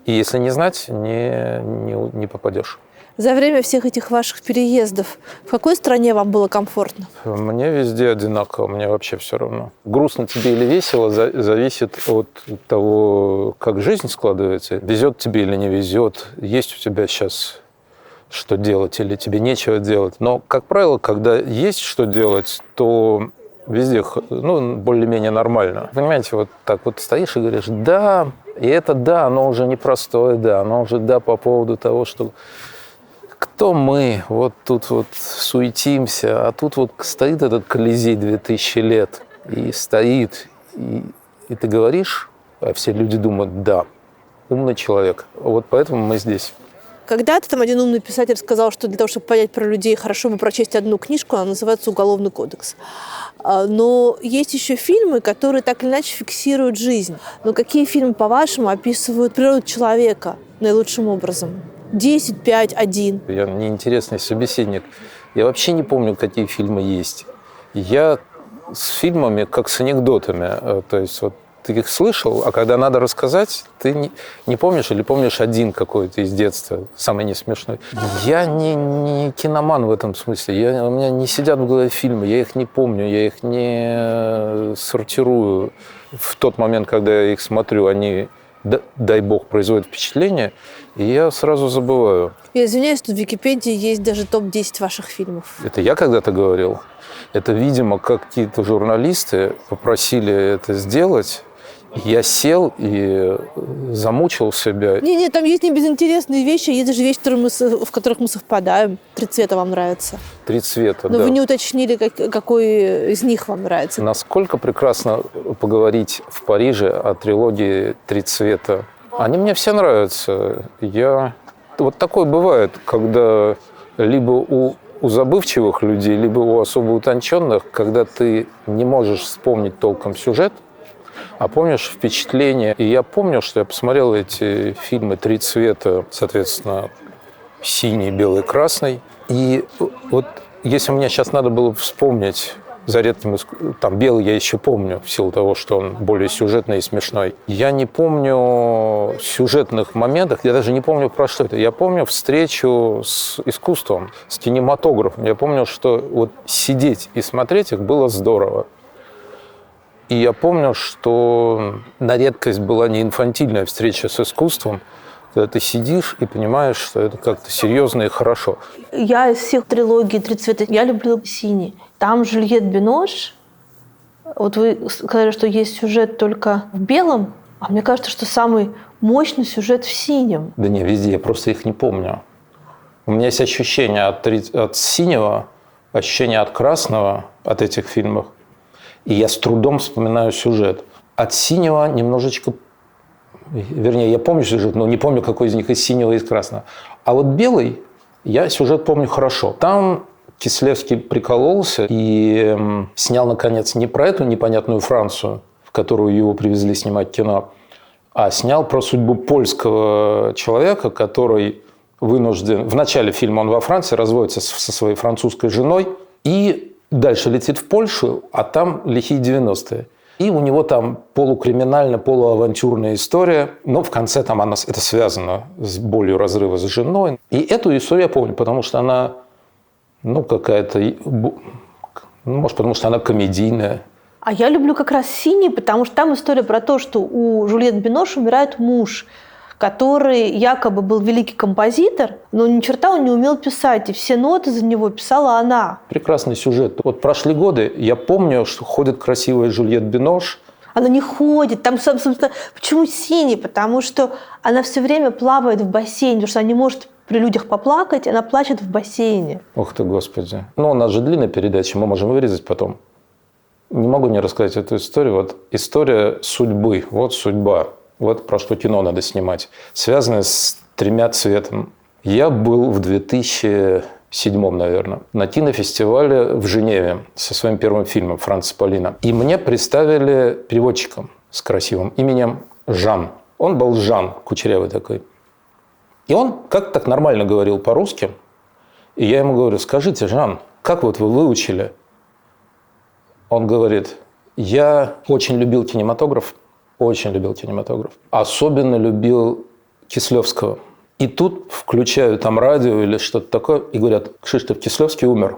S2: И если не знать, не попадешь.
S1: За время всех этих ваших переездов в какой стране вам было комфортно?
S2: Мне везде одинаково, мне вообще все равно. Грустно тебе или весело зависит от того, как жизнь складывается. Везет тебе или не везет, есть у тебя сейчас что делать или тебе нечего делать. Но, как правило, когда есть что делать, то везде, более-менее нормально. Понимаете, вот так вот стоишь и говоришь, да, и это да, оно уже непростое, да, оно уже да по поводу того, что кто мы вот тут вот суетимся, а тут вот стоит этот Колизей 2000 лет, и стоит, и ты говоришь, а все люди думают, да, умный человек, вот поэтому мы здесь.
S1: Когда-то там один умный писатель сказал, что для того, чтобы понять про людей, хорошо бы прочесть одну книжку, она называется «Уголовный кодекс». Но есть еще фильмы, которые так или иначе фиксируют жизнь. Но какие фильмы, по-вашему, описывают природу человека наилучшим образом? 10, 5, 1.
S2: Я неинтересный собеседник. Я вообще не помню, какие фильмы есть. Я с фильмами как с анекдотами. То есть вот ты их слышал, а когда надо рассказать, ты не помнишь или помнишь один какой-то из детства, самый не смешной. Я не киноман в этом смысле. У меня не сидят в голове фильмы, я их не помню, я их не сортирую. В тот момент, когда я их смотрю, они, дай бог, производят впечатление, и я сразу забываю.
S1: Я извиняюсь, тут в Википедии есть даже топ-10 ваших фильмов.
S2: Это я когда-то говорил. Это, видимо, какие-то журналисты попросили это сделать. Я сел и замучил себя.
S1: Не, там есть не безинтересные вещи, есть даже вещи, в которых мы совпадаем. 3 цвета вам нравится.
S2: 3 цвета,
S1: Но
S2: да.
S1: вы не уточнили, какой из них вам нравится.
S2: Насколько прекрасно поговорить в Париже о трилогии «3 цвета». Они мне все нравятся. Вот такое бывает, когда либо у забывчивых людей, либо у особо утонченных, когда ты не можешь вспомнить толком сюжет, а помнишь впечатление. И я помню, что я посмотрел эти фильмы «3 цвета», соответственно, синий, белый, красный. И вот если мне сейчас надо было вспомнить, за редким там белый я еще помню, в силу того, что он более сюжетный и смешной. Я не помню сюжетных моментов, я даже не помню, про что это. Я помню встречу с искусством, с кинематографом. Я помню, что вот сидеть и смотреть их было здорово. И я помню, что на редкость была не инфантильная встреча с искусством, когда ты сидишь и понимаешь, что это как-то серьезно и хорошо.
S3: Я из всех трилогий «3 цвета», я люблю синий. Там Жюльет Бинош. Вот вы сказали, что есть сюжет только в белом, а мне кажется, что самый мощный сюжет в синем.
S2: Да не, везде, я просто их не помню. У меня есть ощущение от синего, ощущение от красного, от этих фильмов. И я с трудом вспоминаю сюжет. От синего немножечко... Вернее, я помню сюжет, но не помню, какой из них из синего и из красного. А вот белый, я сюжет помню хорошо. Там Кислевский прикололся и снял, наконец, не про эту непонятную Францию, в которую его привезли снимать кино, а снял про судьбу польского человека, который вынужден... В начале фильма он во Франции разводится со своей французской женой и дальше летит в Польшу, а там лихие 90-е. И у него там полукриминальная, полуавантюрная история. Но в конце там это связано с болью разрыва с женой. И эту историю я помню, потому что она, какая-то... может, потому что она комедийная.
S3: А я люблю как раз синий, потому что там история про то, что у Жюльет Бинош умирает муж, который якобы был великий композитор, но ни черта он не умел писать, и все ноты за него писала она.
S2: Прекрасный сюжет. Вот прошли годы, я помню, что ходит красивая Жюльет Бинош,
S3: Она не ходит. Там, собственно, почему синий? Потому что она все время плавает в бассейне, потому что она не может при людях поплакать, она плачет в бассейне.
S2: Ух ты, Господи. Ну, у нас же длинная передача, мы можем вырезать потом. Не могу не рассказать эту историю. Вот история судьбы. Вот судьба. Вот про что кино надо снимать. Связанное с 3 цветами. Я был в 2007, наверное, на кинофестивале в Женеве со своим первым фильмом «Франц Полина». И мне представили переводчиком с красивым именем Жан. Он был Жан, кучерявый такой. И он как-то так нормально говорил по-русски. И я ему говорю: скажите, Жан, как вот вы выучили? Он говорит: я очень любил кинематограф. Очень любил кинематограф. Особенно любил Кислевского. И тут включают там радио или что-то такое, и говорят: Кшиштоф Кислевский умер.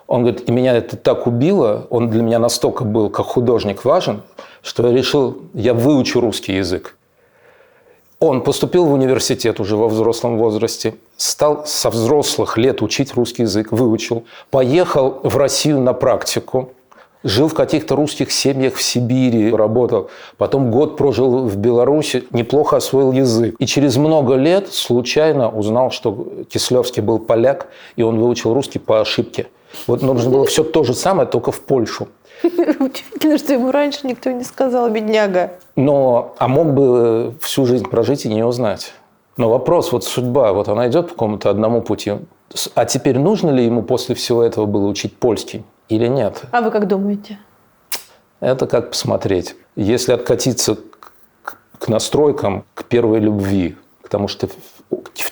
S2: Он говорит: и меня это так убило, он для меня настолько был как художник важен, что я решил, я выучу русский язык. Он поступил в университет уже во взрослом возрасте, стал со взрослых лет учить русский язык, выучил, поехал в Россию на практику, жил в каких-то русских семьях в Сибири, работал. Потом год прожил в Беларуси, неплохо освоил язык. И через много лет случайно узнал, что Кислевский был поляк, и он выучил русский по ошибке. Вот нужно было все то же самое, только в Польшу.
S3: Удивительно, что ему раньше никто не сказал, бедняга.
S2: А мог бы всю жизнь прожить и не узнать. Но вопрос, вот судьба, вот она идет по какому-то одному пути. А теперь нужно ли ему после всего этого было учить польский или нет?
S3: А вы как думаете?
S2: Это как посмотреть. Если откатиться к настройкам, к первой любви, потому что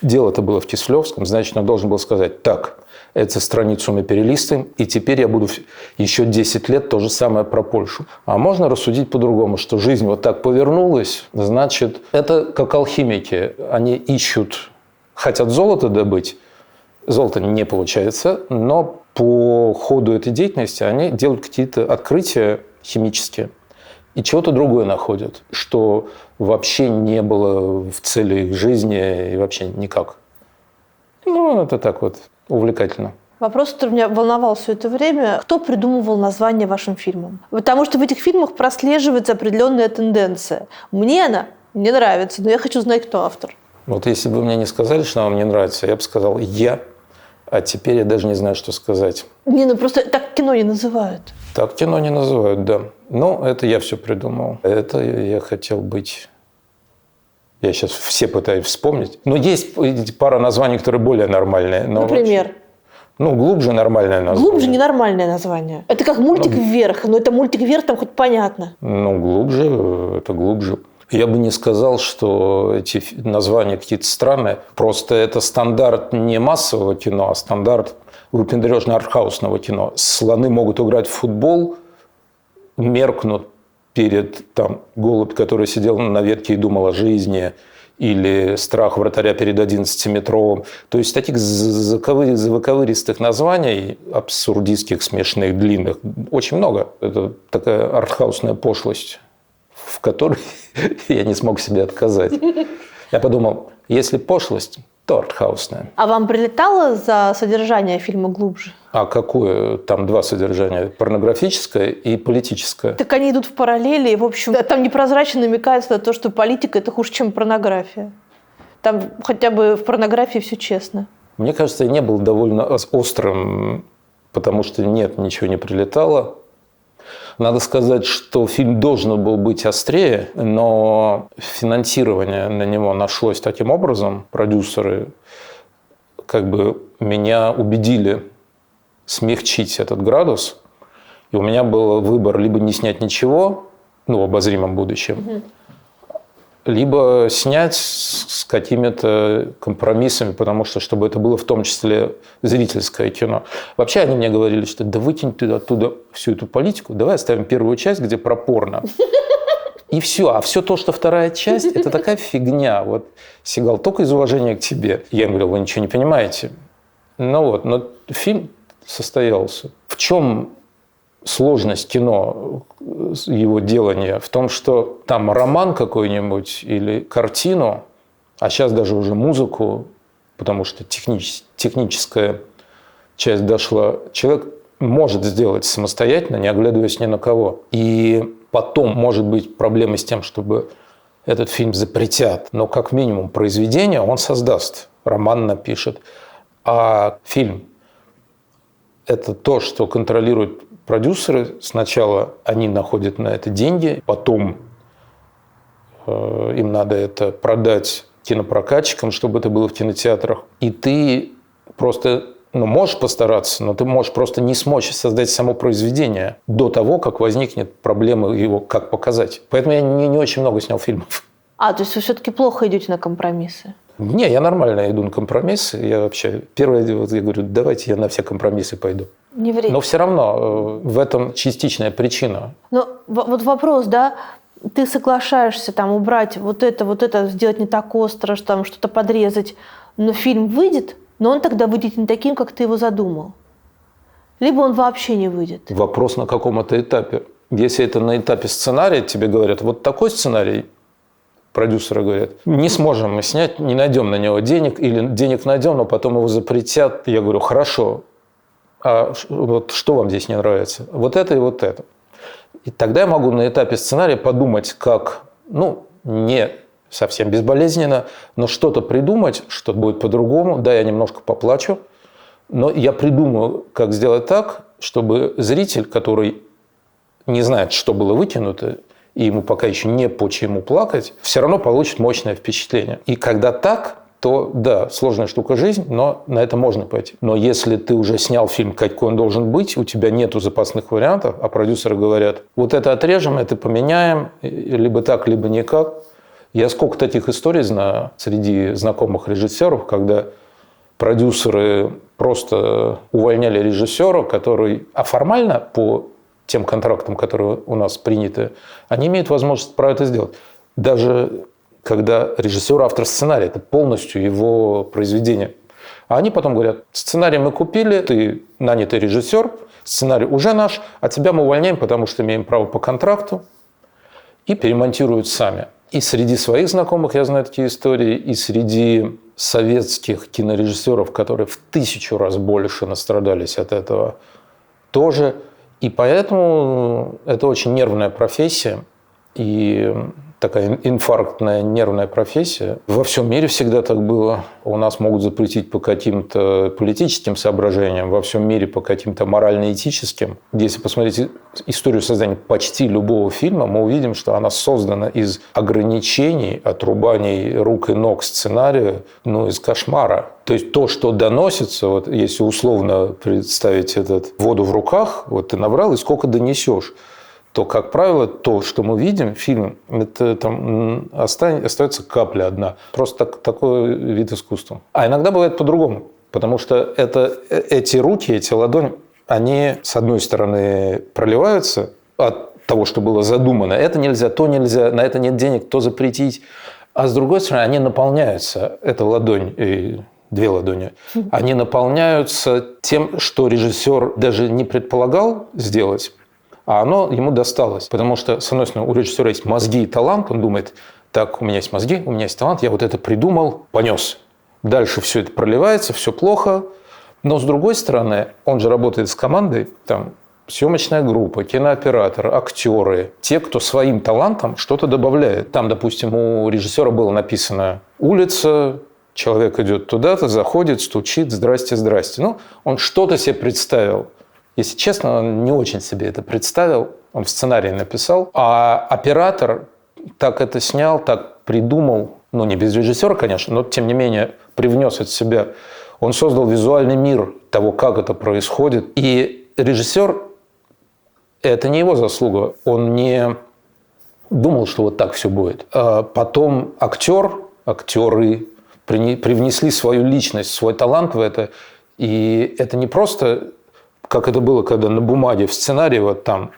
S2: дело-то было в Кислевском, значит, он должен был сказать: так, эту страницу мы перелистываем, и теперь я буду еще 10 лет то же самое про Польшу. А можно рассудить по-другому, что жизнь вот так повернулась, значит, это как алхимики. Они ищут, хотят золото добыть, золото не получается, но по ходу этой деятельности они делают какие-то открытия химические и чего-то другое находят, что вообще не было в цели их жизни и вообще никак. Это так вот увлекательно.
S3: Вопрос, который меня волновал все это время: кто придумывал название вашим фильмам? Потому что в этих фильмах прослеживается определенная тенденция. Мне она не нравится, но я хочу знать, кто автор.
S2: Вот если бы вы мне не сказали, что вам не нравится, я бы сказал «я». А теперь я даже не знаю, что сказать.
S3: Просто так кино не называют.
S2: Так кино не называют, да. Но это я все придумал. Это я хотел быть... Я сейчас все пытаюсь вспомнить. Но есть пара названий, которые более нормальные.
S3: Например?
S2: «Глубже» нормальное название.
S3: «Глубже» ненормальное название. Это как мультик «Вверх». Но это мультик «Вверх», там хоть понятно.
S2: «Глубже» – это глубже. Я бы не сказал, что эти названия какие-то странные. Просто это стандарт не массового кино, а стандарт выпендрежно-артхаусного кино. Слоны могут играть в футбол, меркнут перед голубь, который сидел на ветке и думал о жизни, или страх вратаря перед 11-метровым. То есть таких заковыристых названий, абсурдистских, смешных, длинных, очень много. Это такая артхаусная пошлость, в которой я не смог себе отказать. Я подумал, если пошлость, то артхаусная.
S3: А вам прилетало за содержание фильма «Глубже»?
S2: А какое? Там 2 содержания. Порнографическое и политическое.
S3: Так они идут в параллели. И, в общем, там непрозрачно намекается на то, что политика – это хуже, чем порнография. Там хотя бы в порнографии все честно.
S2: Мне кажется, я не был довольно острым, потому что нет, ничего не прилетало. Надо сказать, что фильм должен был быть острее, но финансирование на него нашлось таким образом. Продюсеры меня убедили смягчить этот градус. И у меня был выбор либо не снять ничего, в обозримом будущем, либо снять с какими-то компромиссами, потому что, чтобы это было в том числе зрительское кино. Вообще они мне говорили, что да выкинь ты оттуда всю эту политику, давай оставим первую часть, где про порно. И все. А все то, что вторая часть, это такая фигня. Вот, Сигал, только из уважения к тебе. Я им говорил, вы ничего не понимаете. Но фильм состоялся. В чем сложность кино, его делания? В том, что там роман какой-нибудь или картину, а сейчас даже уже музыку, потому что техническая часть дошла, человек может сделать самостоятельно, не оглядываясь ни на кого. И потом может быть проблемы с тем, чтобы этот фильм запретят, но как минимум произведение он создаст, роман напишет. А фильм – это то, что контролируют продюсеры. Сначала они находят на это деньги, потом им надо это продать кинопрокатчикам, чтобы это было в кинотеатрах. И ты просто можешь постараться, но ты можешь просто не смочь создать само произведение до того, как возникнет проблема его как показать. Поэтому я не очень много снял фильмов.
S3: То есть вы все-таки плохо идете на компромиссы?
S2: Не, я нормально иду на компромиссы. Я вообще... Первое, я говорю, давайте я на все компромиссы пойду.
S3: Не вредно.
S2: Но все равно в этом частичная причина.
S3: Но вот вопрос, да, ты соглашаешься там убрать вот это, сделать не так остро, там что-то подрезать, но фильм выйдет, но он тогда выйдет не таким, как ты его задумал. Либо он вообще не выйдет.
S2: Вопрос на каком это этапе. Если это на этапе сценария, тебе говорят, вот такой сценарий, продюсеры говорят, не сможем мы снять, не найдем на него денег, или денег найдем, но потом его запретят. Я говорю, хорошо, а вот что вам здесь не нравится? Вот это и вот это. И тогда я могу на этапе сценария подумать, как, не совсем безболезненно, но что-то придумать, что будет по-другому. Да, я немножко поплачу, но я придумаю, как сделать так, чтобы зритель, который не знает, что было выкинуто, и ему пока еще не по чему плакать, все равно получит мощное впечатление. И когда так, то да, сложная штука жизнь, но на это можно пойти. Но если ты уже снял фильм, какой он должен быть, у тебя нету запасных вариантов, а продюсеры говорят, вот это отрежем, это поменяем, либо так, либо никак. Я сколько таких историй знаю среди знакомых режиссеров, когда продюсеры просто увольняли режиссера, который, формально по тем контрактам, которые у нас приняты, они имеют возможность про это сделать. Даже когда режиссер автор сценария, это полностью его произведение. А они потом говорят, сценарий мы купили, ты нанятый режиссер, сценарий уже наш, а тебя мы увольняем, потому что имеем право по контракту, и перемонтируют сами. И среди своих знакомых я знаю такие истории, и среди советских кинорежиссеров, которые в 1000 раз больше настрадались от этого, тоже. И поэтому это очень нервная профессия, и такая инфарктная нервная профессия. Во всем мире всегда так было. У нас могут запретить по каким-то политическим соображениям, во всем мире по каким-то морально-этическим. Если посмотреть историю создания почти любого фильма, мы увидим, что она создана из ограничений, отрубаний рук и ног сценария, из кошмара. То есть то, что доносится, вот если условно представить воду в руках, вот ты набрал и сколько донесешь, то, как правило, то, что мы видим, фильм, это там остается капля одна. Просто такой вид искусства. А иногда бывает по-другому, потому что эти руки, эти ладони, они, с одной стороны, проливаются от того, что было задумано. Это нельзя, то нельзя, на это нет денег, то запретить. А с другой стороны, они наполняются, эта ладонь и 2 ладони, они наполняются тем, что режиссер даже не предполагал сделать, а оно ему досталось. Потому что, с одной стороны, у режиссера есть мозги и талант. Он думает, так, у меня есть мозги, у меня есть талант, я вот это придумал, понес. Дальше все это проливается, все плохо. Но, с другой стороны, он же работает с командой, там, съемочная группа, кинооператор, актеры, те, кто своим талантом что-то добавляет. Там, допустим, у режиссера было написано «Улица», человек идет туда-то, заходит, стучит, здрасте, здрасте. Он что-то себе представил. Если честно, он не очень себе это представил, он в сценарии написал, а оператор так это снял, так придумал, не без режиссера, конечно, но тем не менее привнес от себя. Он создал визуальный мир того, как это происходит. И режиссер – это не его заслуга, он не думал, что вот так все будет. А потом актеры привнесли свою личность, свой талант в это, и это не просто... Как это было, когда на бумаге в сценарии вот там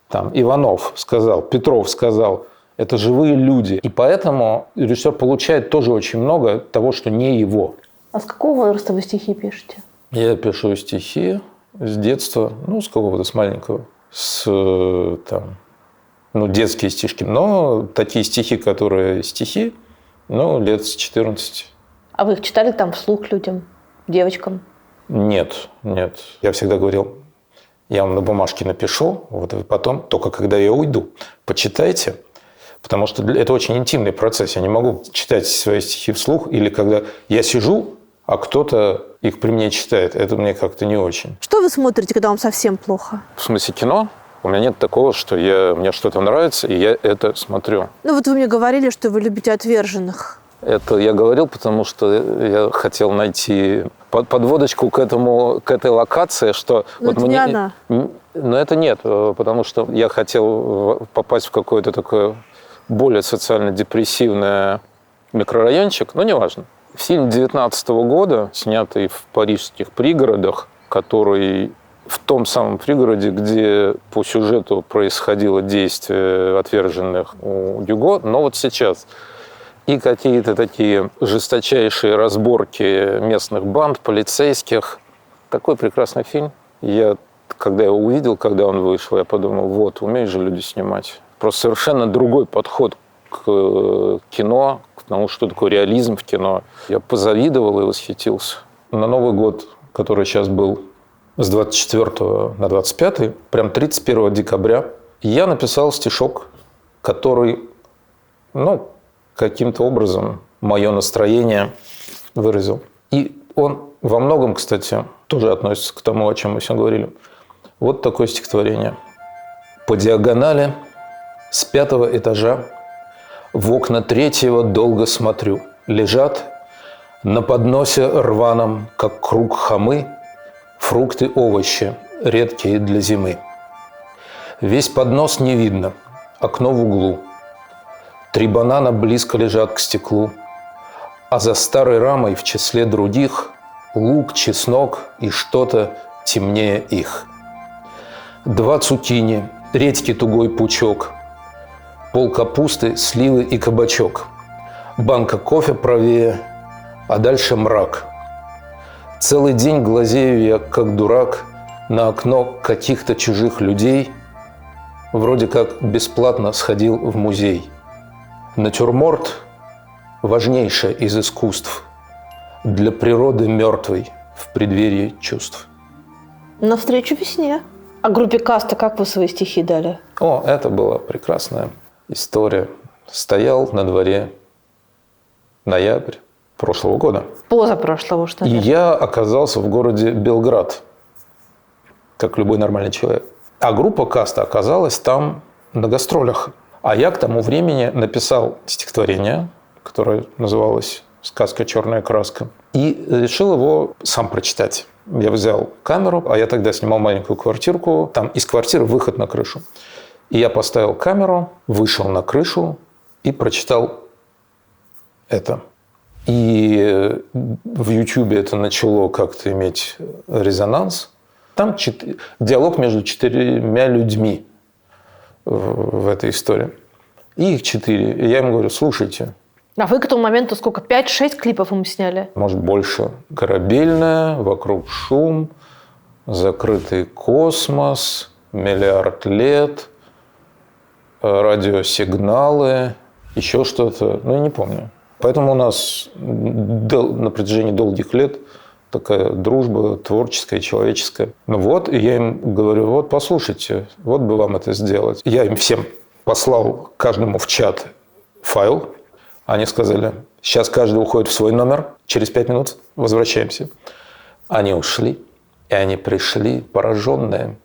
S2: Иванов сказал, Петров сказал, это живые люди. И поэтому режиссер получает тоже очень много того, что не его.
S3: А с какого возраста вы стихи пишете?
S2: Я пишу стихи с детства, с какого-то, с маленького, детские стишки. Но такие стихи, которые стихи, лет с 14.
S3: А вы их читали вслух людям, девочкам?
S2: Нет. Я всегда говорил, Я вам на бумажке напишу, вот вы потом, только когда я уйду, почитайте, потому что это очень интимный процесс. Я не могу читать свои стихи вслух, или когда я сижу, а кто-то их при мне читает. Это мне как-то не очень.
S1: Что вы смотрите, когда вам совсем плохо?
S2: В смысле кино? У меня нет такого, что мне что-то нравится, и я это смотрю.
S1: Ну вот вы мне говорили, что вы любите «Отверженных».
S2: Это я говорил, потому что я хотел найти подводочку к этой локации, что...
S1: Но это не она.
S2: Но это нет, потому что я хотел попасть в какое-то такое более социально-депрессивное микрорайончик, но неважно. Фильм 19 года, снятый в парижских пригородах, который в том самом пригороде, где по сюжету происходило действие «Отверженных» у Гюго, но вот сейчас... И какие-то такие жесточайшие разборки местных банд, полицейских. Такой прекрасный фильм. Когда я его увидел, когда он вышел, я подумал, вот, умеют же люди снимать. Просто совершенно другой подход к кино, к тому, что такое реализм в кино. Я позавидовал и восхитился. На Новый год, который сейчас был с 24 на 25, прям 31 декабря, я написал стишок, который, каким-то образом мое настроение выразил. И он во многом, кстати, тоже относится к тому, о чем мы сегодня говорили. Вот такое стихотворение. По диагонали с 5-го этажа в окна 3-го долго смотрю. Лежат на подносе рваном, как круг хомы, фрукты, овощи, редкие для зимы. Весь поднос не видно, окно в углу. 3 банана близко лежат к стеклу, а за старой рамой в числе других лук, чеснок и что-то темнее их. 2 цукини, редьки тугой пучок, пол капусты, сливы и кабачок, банка кофе правее, а дальше мрак. Целый день глазею я, как дурак, на окно каких-то чужих людей, вроде как бесплатно сходил в музей. Натюрморт – важнейшее из искусств, для природы мертвой в преддверии чувств.
S3: Навстречу весне. А группе «Каста» как вы свои стихи дали?
S2: Это была прекрасная история. Стоял на дворе ноябрь прошлого года.
S3: Позапрошлого, что ли?
S2: И я оказался в городе Белград, как любой нормальный человек. А группа «Каста» оказалась там на гастролях. А я к тому времени написал стихотворение, которое называлось «Сказка «Черная краска», и решил его сам прочитать. Я взял камеру, а я тогда снимал маленькую квартирку, там из квартиры выход на крышу. И я поставил камеру, вышел на крышу и прочитал это. И в Ютубе это начало как-то иметь резонанс. Там диалог между 4 людьми в этой истории. И их 4. И я им говорю, слушайте.
S3: А вы к этому моменту сколько? 5-6 клипов им сняли?
S2: Может, больше. Корабельная, вокруг шум, закрытый космос, миллиард лет, радиосигналы, еще что-то. Я не помню. Поэтому у нас на протяжении долгих лет такая дружба творческая, человеческая. И я им говорю, послушайте, вот бы вам это сделать. Я им всем послал каждому в чат файл. Они сказали, сейчас каждый уходит в свой номер, через 5 минут возвращаемся. Они ушли, и они пришли пораженные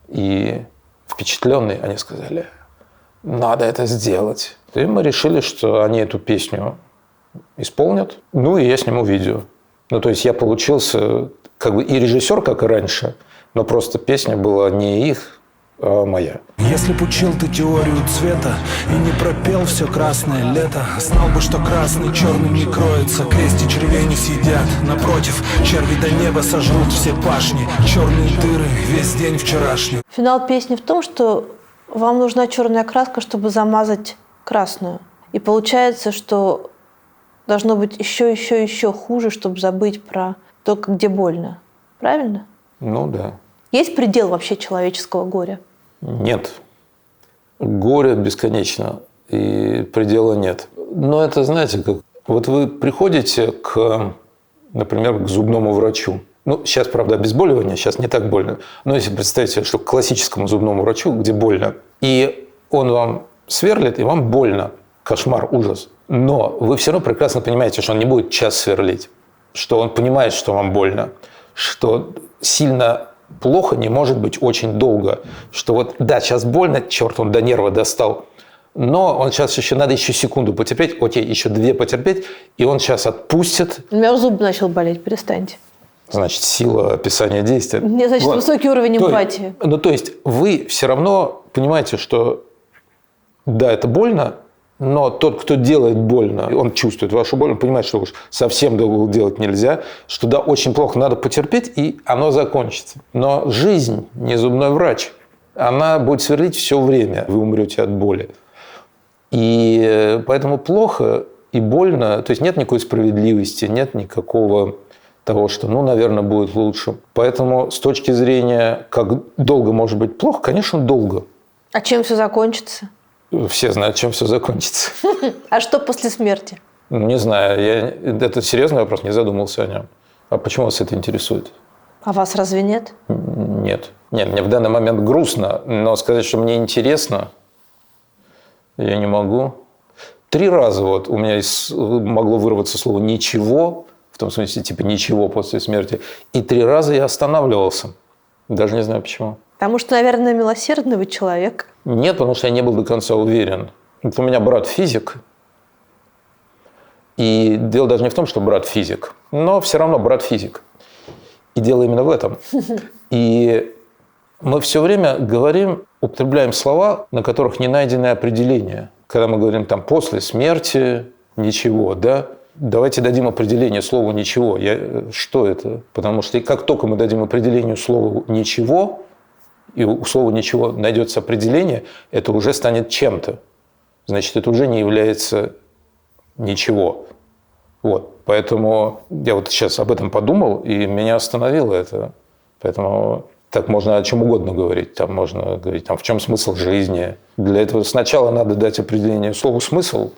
S2: и впечатленные. Они сказали, надо это сделать. И мы решили, что они эту песню исполнят. И я сниму видео. То есть я получился как бы и режиссер, как и раньше, но просто песня была не их, а моя.
S6: Если б учил ты теорию цвета и не пропел все красное лето, знал бы, что красный черным не кроется, крести червей не съедят. Напротив, черви до неба сожрут все пашни, черные дыры весь день вчерашний.
S3: Финал песни в том, что вам нужна черная краска, чтобы замазать красную. И получается, что должно быть еще хуже, чтобы забыть про то, где больно. Правильно?
S2: Да.
S3: Есть предел вообще человеческого горя?
S2: Нет. Горе бесконечно, и предела нет. Но это, знаете, как... Вот вы приходите, например, к зубному врачу, Ну, сейчас, правда, обезболивание, сейчас не так больно. Но если представить себе, что к классическому зубному врачу, где больно, и он вам сверлит, и вам больно. Кошмар, ужас. Но вы все равно прекрасно понимаете, что он не будет час сверлить, что он понимает, что вам больно, что сильно плохо не может быть очень долго, что вот, да, сейчас больно, черт, он до нерва достал, но он сейчас надо еще секунду потерпеть, окей, еще 2 потерпеть, и он сейчас отпустит.
S3: У меня зуб начал болеть, перестаньте.
S2: Значит, сила описания действия.
S3: Мне, значит,
S2: Вот.
S3: высокий уровень эмпатии.
S2: То есть вы все равно понимаете, что да, это больно, но тот, кто делает больно, он чувствует вашу боль, он понимает, что уж совсем долго делать нельзя, что да, очень плохо, надо потерпеть, и оно закончится. Но жизнь, не зубной врач, она будет сверлить все время, вы умрете от боли. И поэтому плохо и больно, то есть нет никакой справедливости, нет никакого того, что, ну, наверное, будет лучше. Поэтому с точки зрения, как долго может быть плохо, конечно, долго.
S3: А чем все закончится?
S2: Все знают, чем все закончится.
S3: А что после смерти?
S2: Не знаю, это серьезный вопрос, не задумался о нем. А почему вас это интересует?
S3: А вас разве нет?
S2: Нет. Нет, мне в данный момент грустно, но сказать, что мне интересно, я не могу. 3 раза вот у меня могло вырваться слово «ничего», в том смысле, типа «ничего после смерти», и 3 раза я останавливался. Даже не знаю почему.
S3: Потому что, наверное, милосердный вы человек.
S2: Нет, потому что я не был до конца уверен. Вот у меня брат физик. И дело даже не в том, что брат физик, но все равно брат физик. И дело именно в этом. И мы все время говорим, употребляем слова, на которых не найдены определения. Когда мы говорим там «после смерти», «ничего», да? Давайте дадим определение слову «ничего». Что это? Потому что как только мы дадим определению слову «ничего», и у слова «ничего» найдется определение, это уже станет чем-то. Значит, это уже не является ничего. Вот. Поэтому я вот сейчас об этом подумал, и меня остановило это. Поэтому так можно о чем угодно говорить. Там можно говорить, там, в чем смысл жизни. Для этого сначала надо дать определение слову «смысл»,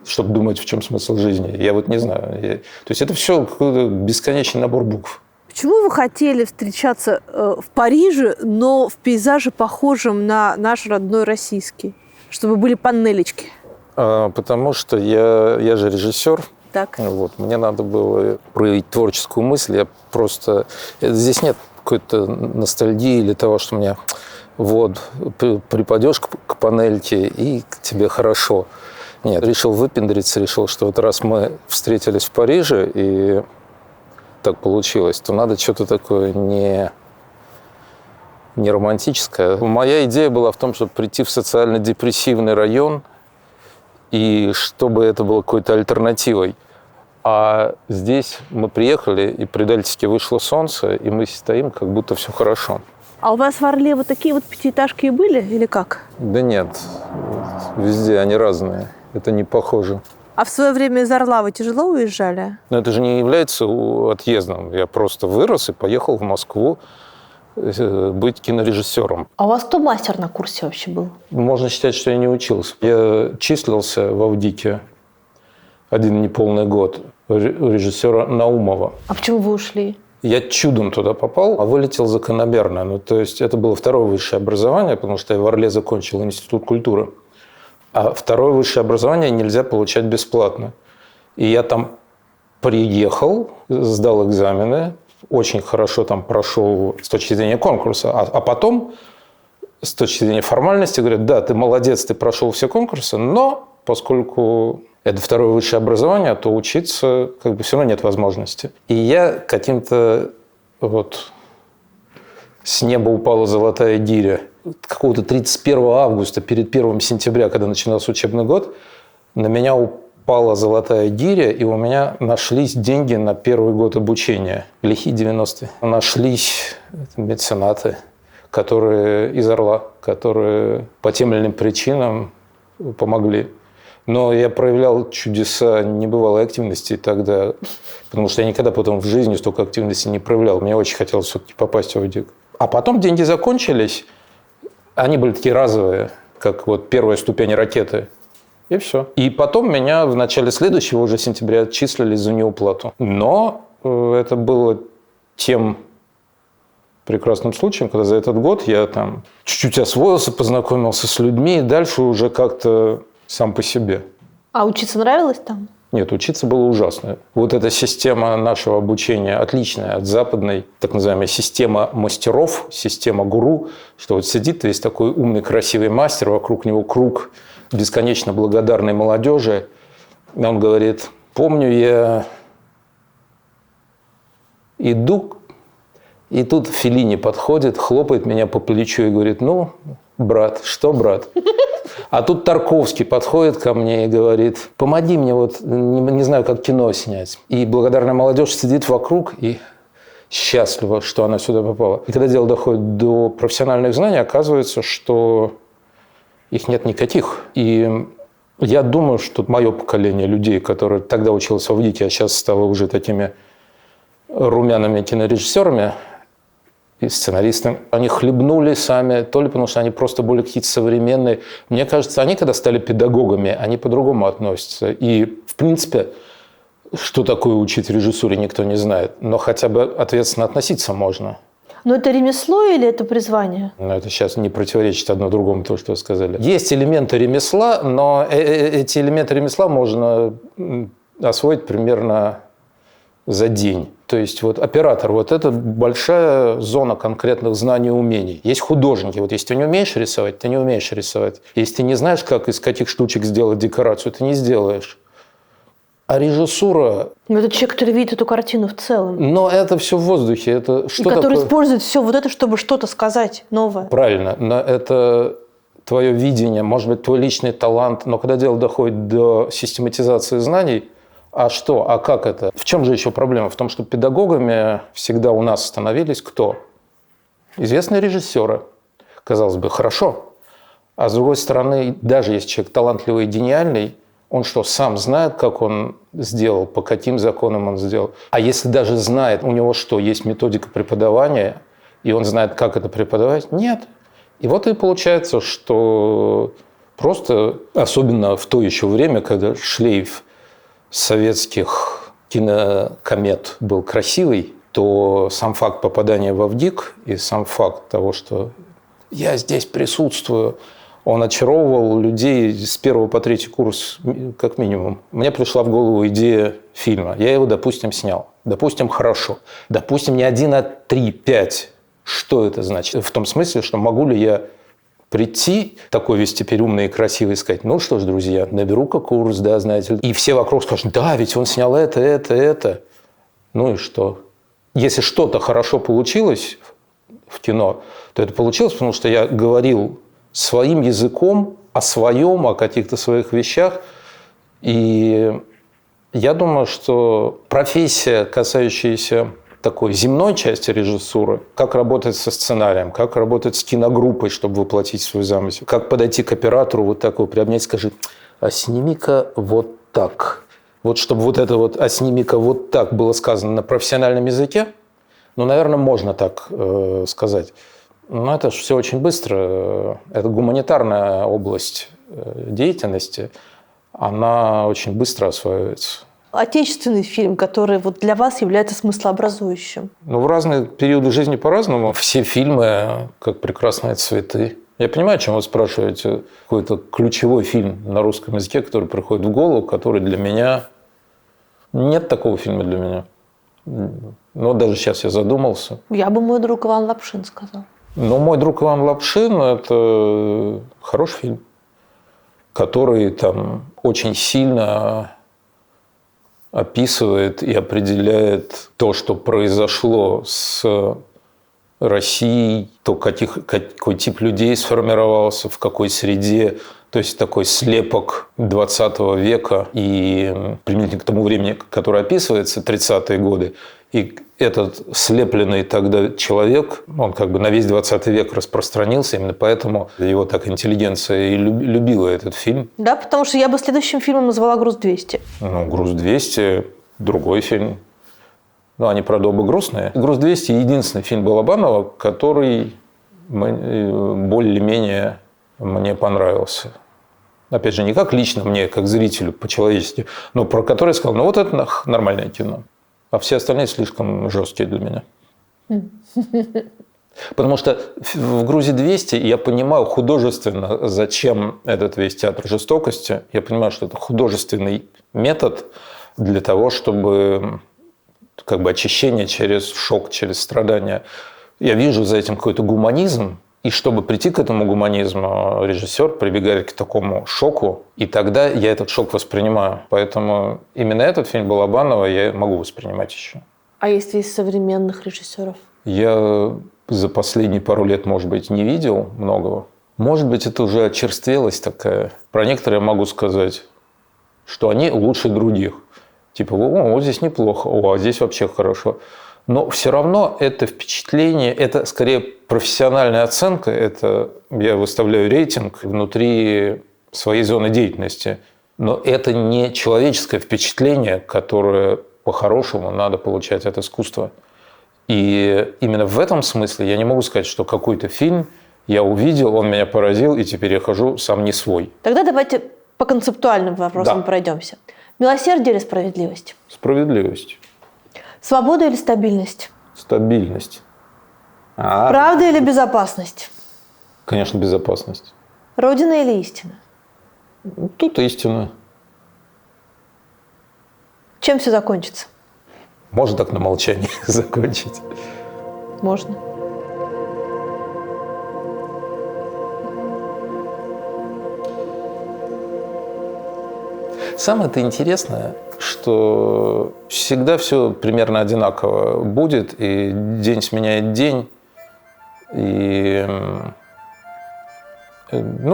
S2: чтобы думать, в чем смысл жизни. Я вот не знаю. То есть это все какой-то бесконечный набор букв.
S1: Почему вы хотели встречаться в Париже, но в пейзаже, похожем на наш родной российский? Чтобы были панелечки.
S2: Потому что я же режиссер.
S1: Так.
S2: Вот, мне надо было проявить творческую мысль. Я просто... Здесь нет какой-то ностальгии или того, что мне вот припадешь к панельке и тебе хорошо. Нет, решил выпендриться, решил, что вот раз мы встретились в Париже и так получилось, то надо что-то такое не романтическое. Моя идея была в том, чтобы прийти в социально-депрессивный район, и чтобы это было какой-то альтернативой. А здесь мы приехали, и предательски вышло солнце, и мы стоим, как будто все хорошо.
S1: А у вас в Орле вот такие вот пятиэтажки и были, или как?
S2: Да нет, везде они разные, это не похоже.
S1: А в свое время из Орла вы тяжело уезжали?
S2: Но это же не является отъездом. Я просто вырос и поехал в Москву быть кинорежиссером.
S3: А у вас кто мастер на курсе вообще был?
S2: Можно считать, что я не учился. Я числился в Авдике 1 неполный год у режиссера Наумова.
S3: А почему вы ушли?
S2: Я чудом туда попал, а вылетел закономерно. Ну, то есть это было 2-е высшее образование, потому что я в Орле закончил институт культуры. А 2-е высшее образование нельзя получать бесплатно. И я там приехал, сдал экзамены, очень хорошо там прошел с точки зрения конкурса, а потом с точки зрения формальности говорят, да, ты молодец, ты прошел все конкурсы, но поскольку это 2-е высшее образование, то учиться как бы все равно нет возможности. И я каким-то вот с неба упала золотая гиря. Какого-то 31 августа, перед 1 сентября, когда начинался учебный год, на меня упала золотая гиря, и у меня нашлись деньги на 1-й год обучения. Лихие 90-е. Нашлись меценаты, которые из Орла, которые по тем или иным причинам помогли. Но я проявлял чудеса небывалой активности тогда, потому что я никогда потом в жизни столько активности не проявлял. Мне очень хотелось все-таки попасть в Авдик. А потом деньги закончились. Они были такие разовые, как вот 1-я ступень ракеты. И все. И потом меня в начале следующего уже сентября отчислили за неуплату. Но это было тем прекрасным случаем, когда за этот год я там чуть-чуть освоился, познакомился с людьми, и дальше уже как-то сам по себе.
S3: А учиться нравилось там?
S2: Нет, учиться было ужасно. Вот эта система нашего обучения отличная от западной, так называемая система мастеров, система гуру, что вот сидит весь такой умный, красивый мастер, вокруг него круг бесконечно благодарной молодежи. И он говорит: помню, я иду, и тут Феллини подходит, хлопает меня по плечу и говорит: ну, брат, что, брат? А тут Тарковский подходит ко мне и говорит: помоги мне, вот не знаю, как кино снять. И благодарная молодежь сидит вокруг и счастлива, что она сюда попала. И когда дело доходит до профессиональных знаний, оказывается, что их нет никаких. И я думаю, что мое поколение людей, которые тогда училось в ВГИКе, а сейчас стало уже такими румяными кинорежиссерами и сценаристами, они хлебнули сами, то ли потому что они просто были какие-то современные. Мне кажется, они, когда стали педагогами, они по-другому относятся. И, в принципе, что такое учить режиссуре, никто не знает. Но хотя бы ответственно относиться можно.
S3: Но это ремесло или это призвание?
S2: Но это сейчас не противоречит одно другому, то, что вы сказали. Есть элементы ремесла, но эти элементы ремесла можно освоить примерно за день. То есть вот оператор, вот это большая зона конкретных знаний и умений. Есть художники. Вот если ты не умеешь рисовать, ты не умеешь рисовать. Если ты не знаешь, как из каких штучек сделать декорацию, ты не сделаешь. А режиссура...
S3: Но это человек, который видит эту картину в целом.
S2: Но это все в воздухе. Это что
S3: и который
S2: такое?
S3: использует все вот это, чтобы что-то сказать новое.
S2: Правильно. Но это твое видение, может быть, твой личный талант. Но когда дело доходит до систематизации знаний, а что? А как это? В чем же еще проблема? В том, что педагогами всегда у нас становились кто? Известные режиссеры. Казалось бы, хорошо. А с другой стороны, даже если человек талантливый и гениальный, он что, сам знает, как он сделал, по каким законам он сделал? А если даже знает, у него что, есть методика преподавания, и он знает, как это преподавать? Нет. И вот и получается, что просто, особенно в то еще время, когда шлейф советских кинокомет был красивый, то сам факт попадания во ВГИК и сам факт того, что я здесь присутствую, он очаровывал людей с 1 по 3 курс как минимум. Мне пришла в голову идея фильма. Я его, допустим, снял. Допустим, хорошо. Допустим, не 1, а 3, 5. Что это значит? В том смысле, что могу ли я прийти, такой весь теперь умный и красивый, и сказать: ну что ж, друзья, наберу-ка курс, да, знаете. И все вокруг скажут: да, ведь он снял это. Ну и что? Если что-то хорошо получилось в кино, то это получилось, потому что я говорил своим языком о своем, о каких-то своих вещах. И я думаю, что профессия, касающаяся такой земной части режиссуры, как работать со сценарием, как работать с киногруппой, чтобы воплотить свой замысел, как подойти к оператору, вот так его приобнять, скажи: а сними-ка вот так. Вот чтобы вот это вот «а сними-ка вот так» было сказано на профессиональном языке, ну, наверное, можно так сказать. Но это же все очень быстро. Это гуманитарная область деятельности, она очень быстро осваивается.
S3: Отечественный фильм, который вот для вас является смыслообразующим?
S2: Ну, в разные периоды жизни по-разному. Все фильмы, как «Прекрасные цветы». Я понимаю, о чем вы спрашиваете. Какой-то ключевой фильм на русском языке, который приходит в голову, который для меня... Нет такого фильма для меня. Но даже сейчас я задумался.
S3: Я бы «Мой друг Иван Лапшин» сказал.
S2: Но «Мой друг Иван Лапшин» – это хороший фильм, который там очень сильно описывает и определяет то, что произошло с Россией, то, какой тип людей сформировался, в какой среде. То есть такой слепок 20 века и применительно к тому времени, которое описывается, 30-е годы. И этот слепленный тогда человек, он как бы на весь 20 век распространился, именно поэтому его так интеллигенция и любила этот фильм.
S3: Да, потому что я бы следующим фильмом назвала «Груз-200».
S2: Ну, «Груз-200» – другой фильм. Ну, они, правда, оба грустные. «Груз-200» – единственный фильм Балабанова, который более-менее мне понравился. Опять же, не как лично мне, как зрителю, по-человечески, но про который я сказал: ну, вот это нормальное кино. А все остальные слишком жесткие для меня. Потому что в «Грузе 200» я понимаю художественно, зачем этот весь театр жестокости. Я понимаю, что это художественный метод для того, чтобы как бы очищение через шок, через страдания. Я вижу за этим какой-то гуманизм. И чтобы прийти к этому гуманизму, режиссер прибегает к такому шоку, и тогда я этот шок воспринимаю. Поэтому именно этот фильм Балабанова я могу воспринимать еще.
S3: А есть ли из современных режиссеров?
S2: Я за последние пару лет, может быть, не видел многого. Может быть, это уже очерствелость такая. Про некоторые я могу сказать, что они лучше других. Типа, вот здесь неплохо, а здесь вообще хорошо. Но все равно это впечатление, это скорее профессиональная оценка, это я выставляю рейтинг внутри своей зоны деятельности. Но это не человеческое впечатление, которое по-хорошему надо получать от искусства. И именно в этом смысле я не могу сказать, что какой-то фильм я увидел, он меня поразил, и теперь я хожу сам не свой.
S3: Тогда давайте по концептуальным вопросам пройдемся. Милосердие или справедливость?
S2: Справедливость.
S3: Свобода или стабильность?
S2: Стабильность.
S3: Правда или безопасность?
S2: Конечно, безопасность.
S3: Родина или истина?
S2: Тут истина.
S3: Чем все закончится?
S2: Можно так на молчании закончить.
S3: Можно.
S2: Самое-то интересное, что всегда все примерно одинаково будет, и день сменяет день, и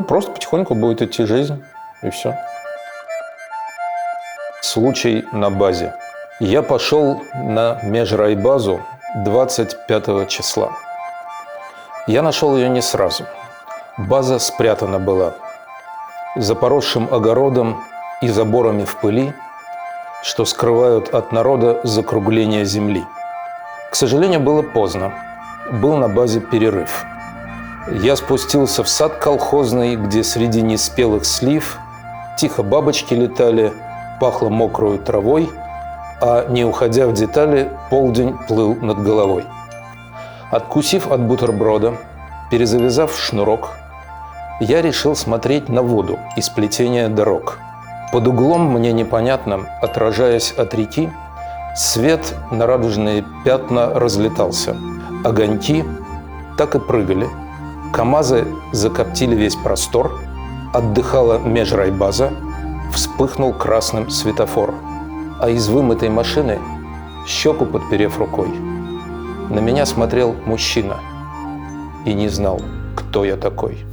S2: просто потихоньку будет идти жизнь, и все. Случай на базе. Я пошел на межрайбазу 25 числа. Я нашел ее не сразу. База спрятана была за поросшим огородом и заборами в пыли, что скрывают от народа закругление земли. К сожалению, было поздно. Был на базе перерыв. Я спустился в сад колхозный, где среди неспелых слив тихо бабочки летали, пахло мокрой травой, а не уходя в детали, полдень плыл над головой. Откусив от бутерброда, перезавязав шнурок, я решил смотреть на воду из плетения дорог. Под углом мне непонятным, отражаясь от реки, свет на радужные пятна разлетался. Огоньки так и прыгали. КамАЗы закоптили весь простор. Отдыхала межрайбаза. Вспыхнул красным светофор. А из вымытой машины, щеку подперев рукой, на меня смотрел мужчина и не знал, кто я такой.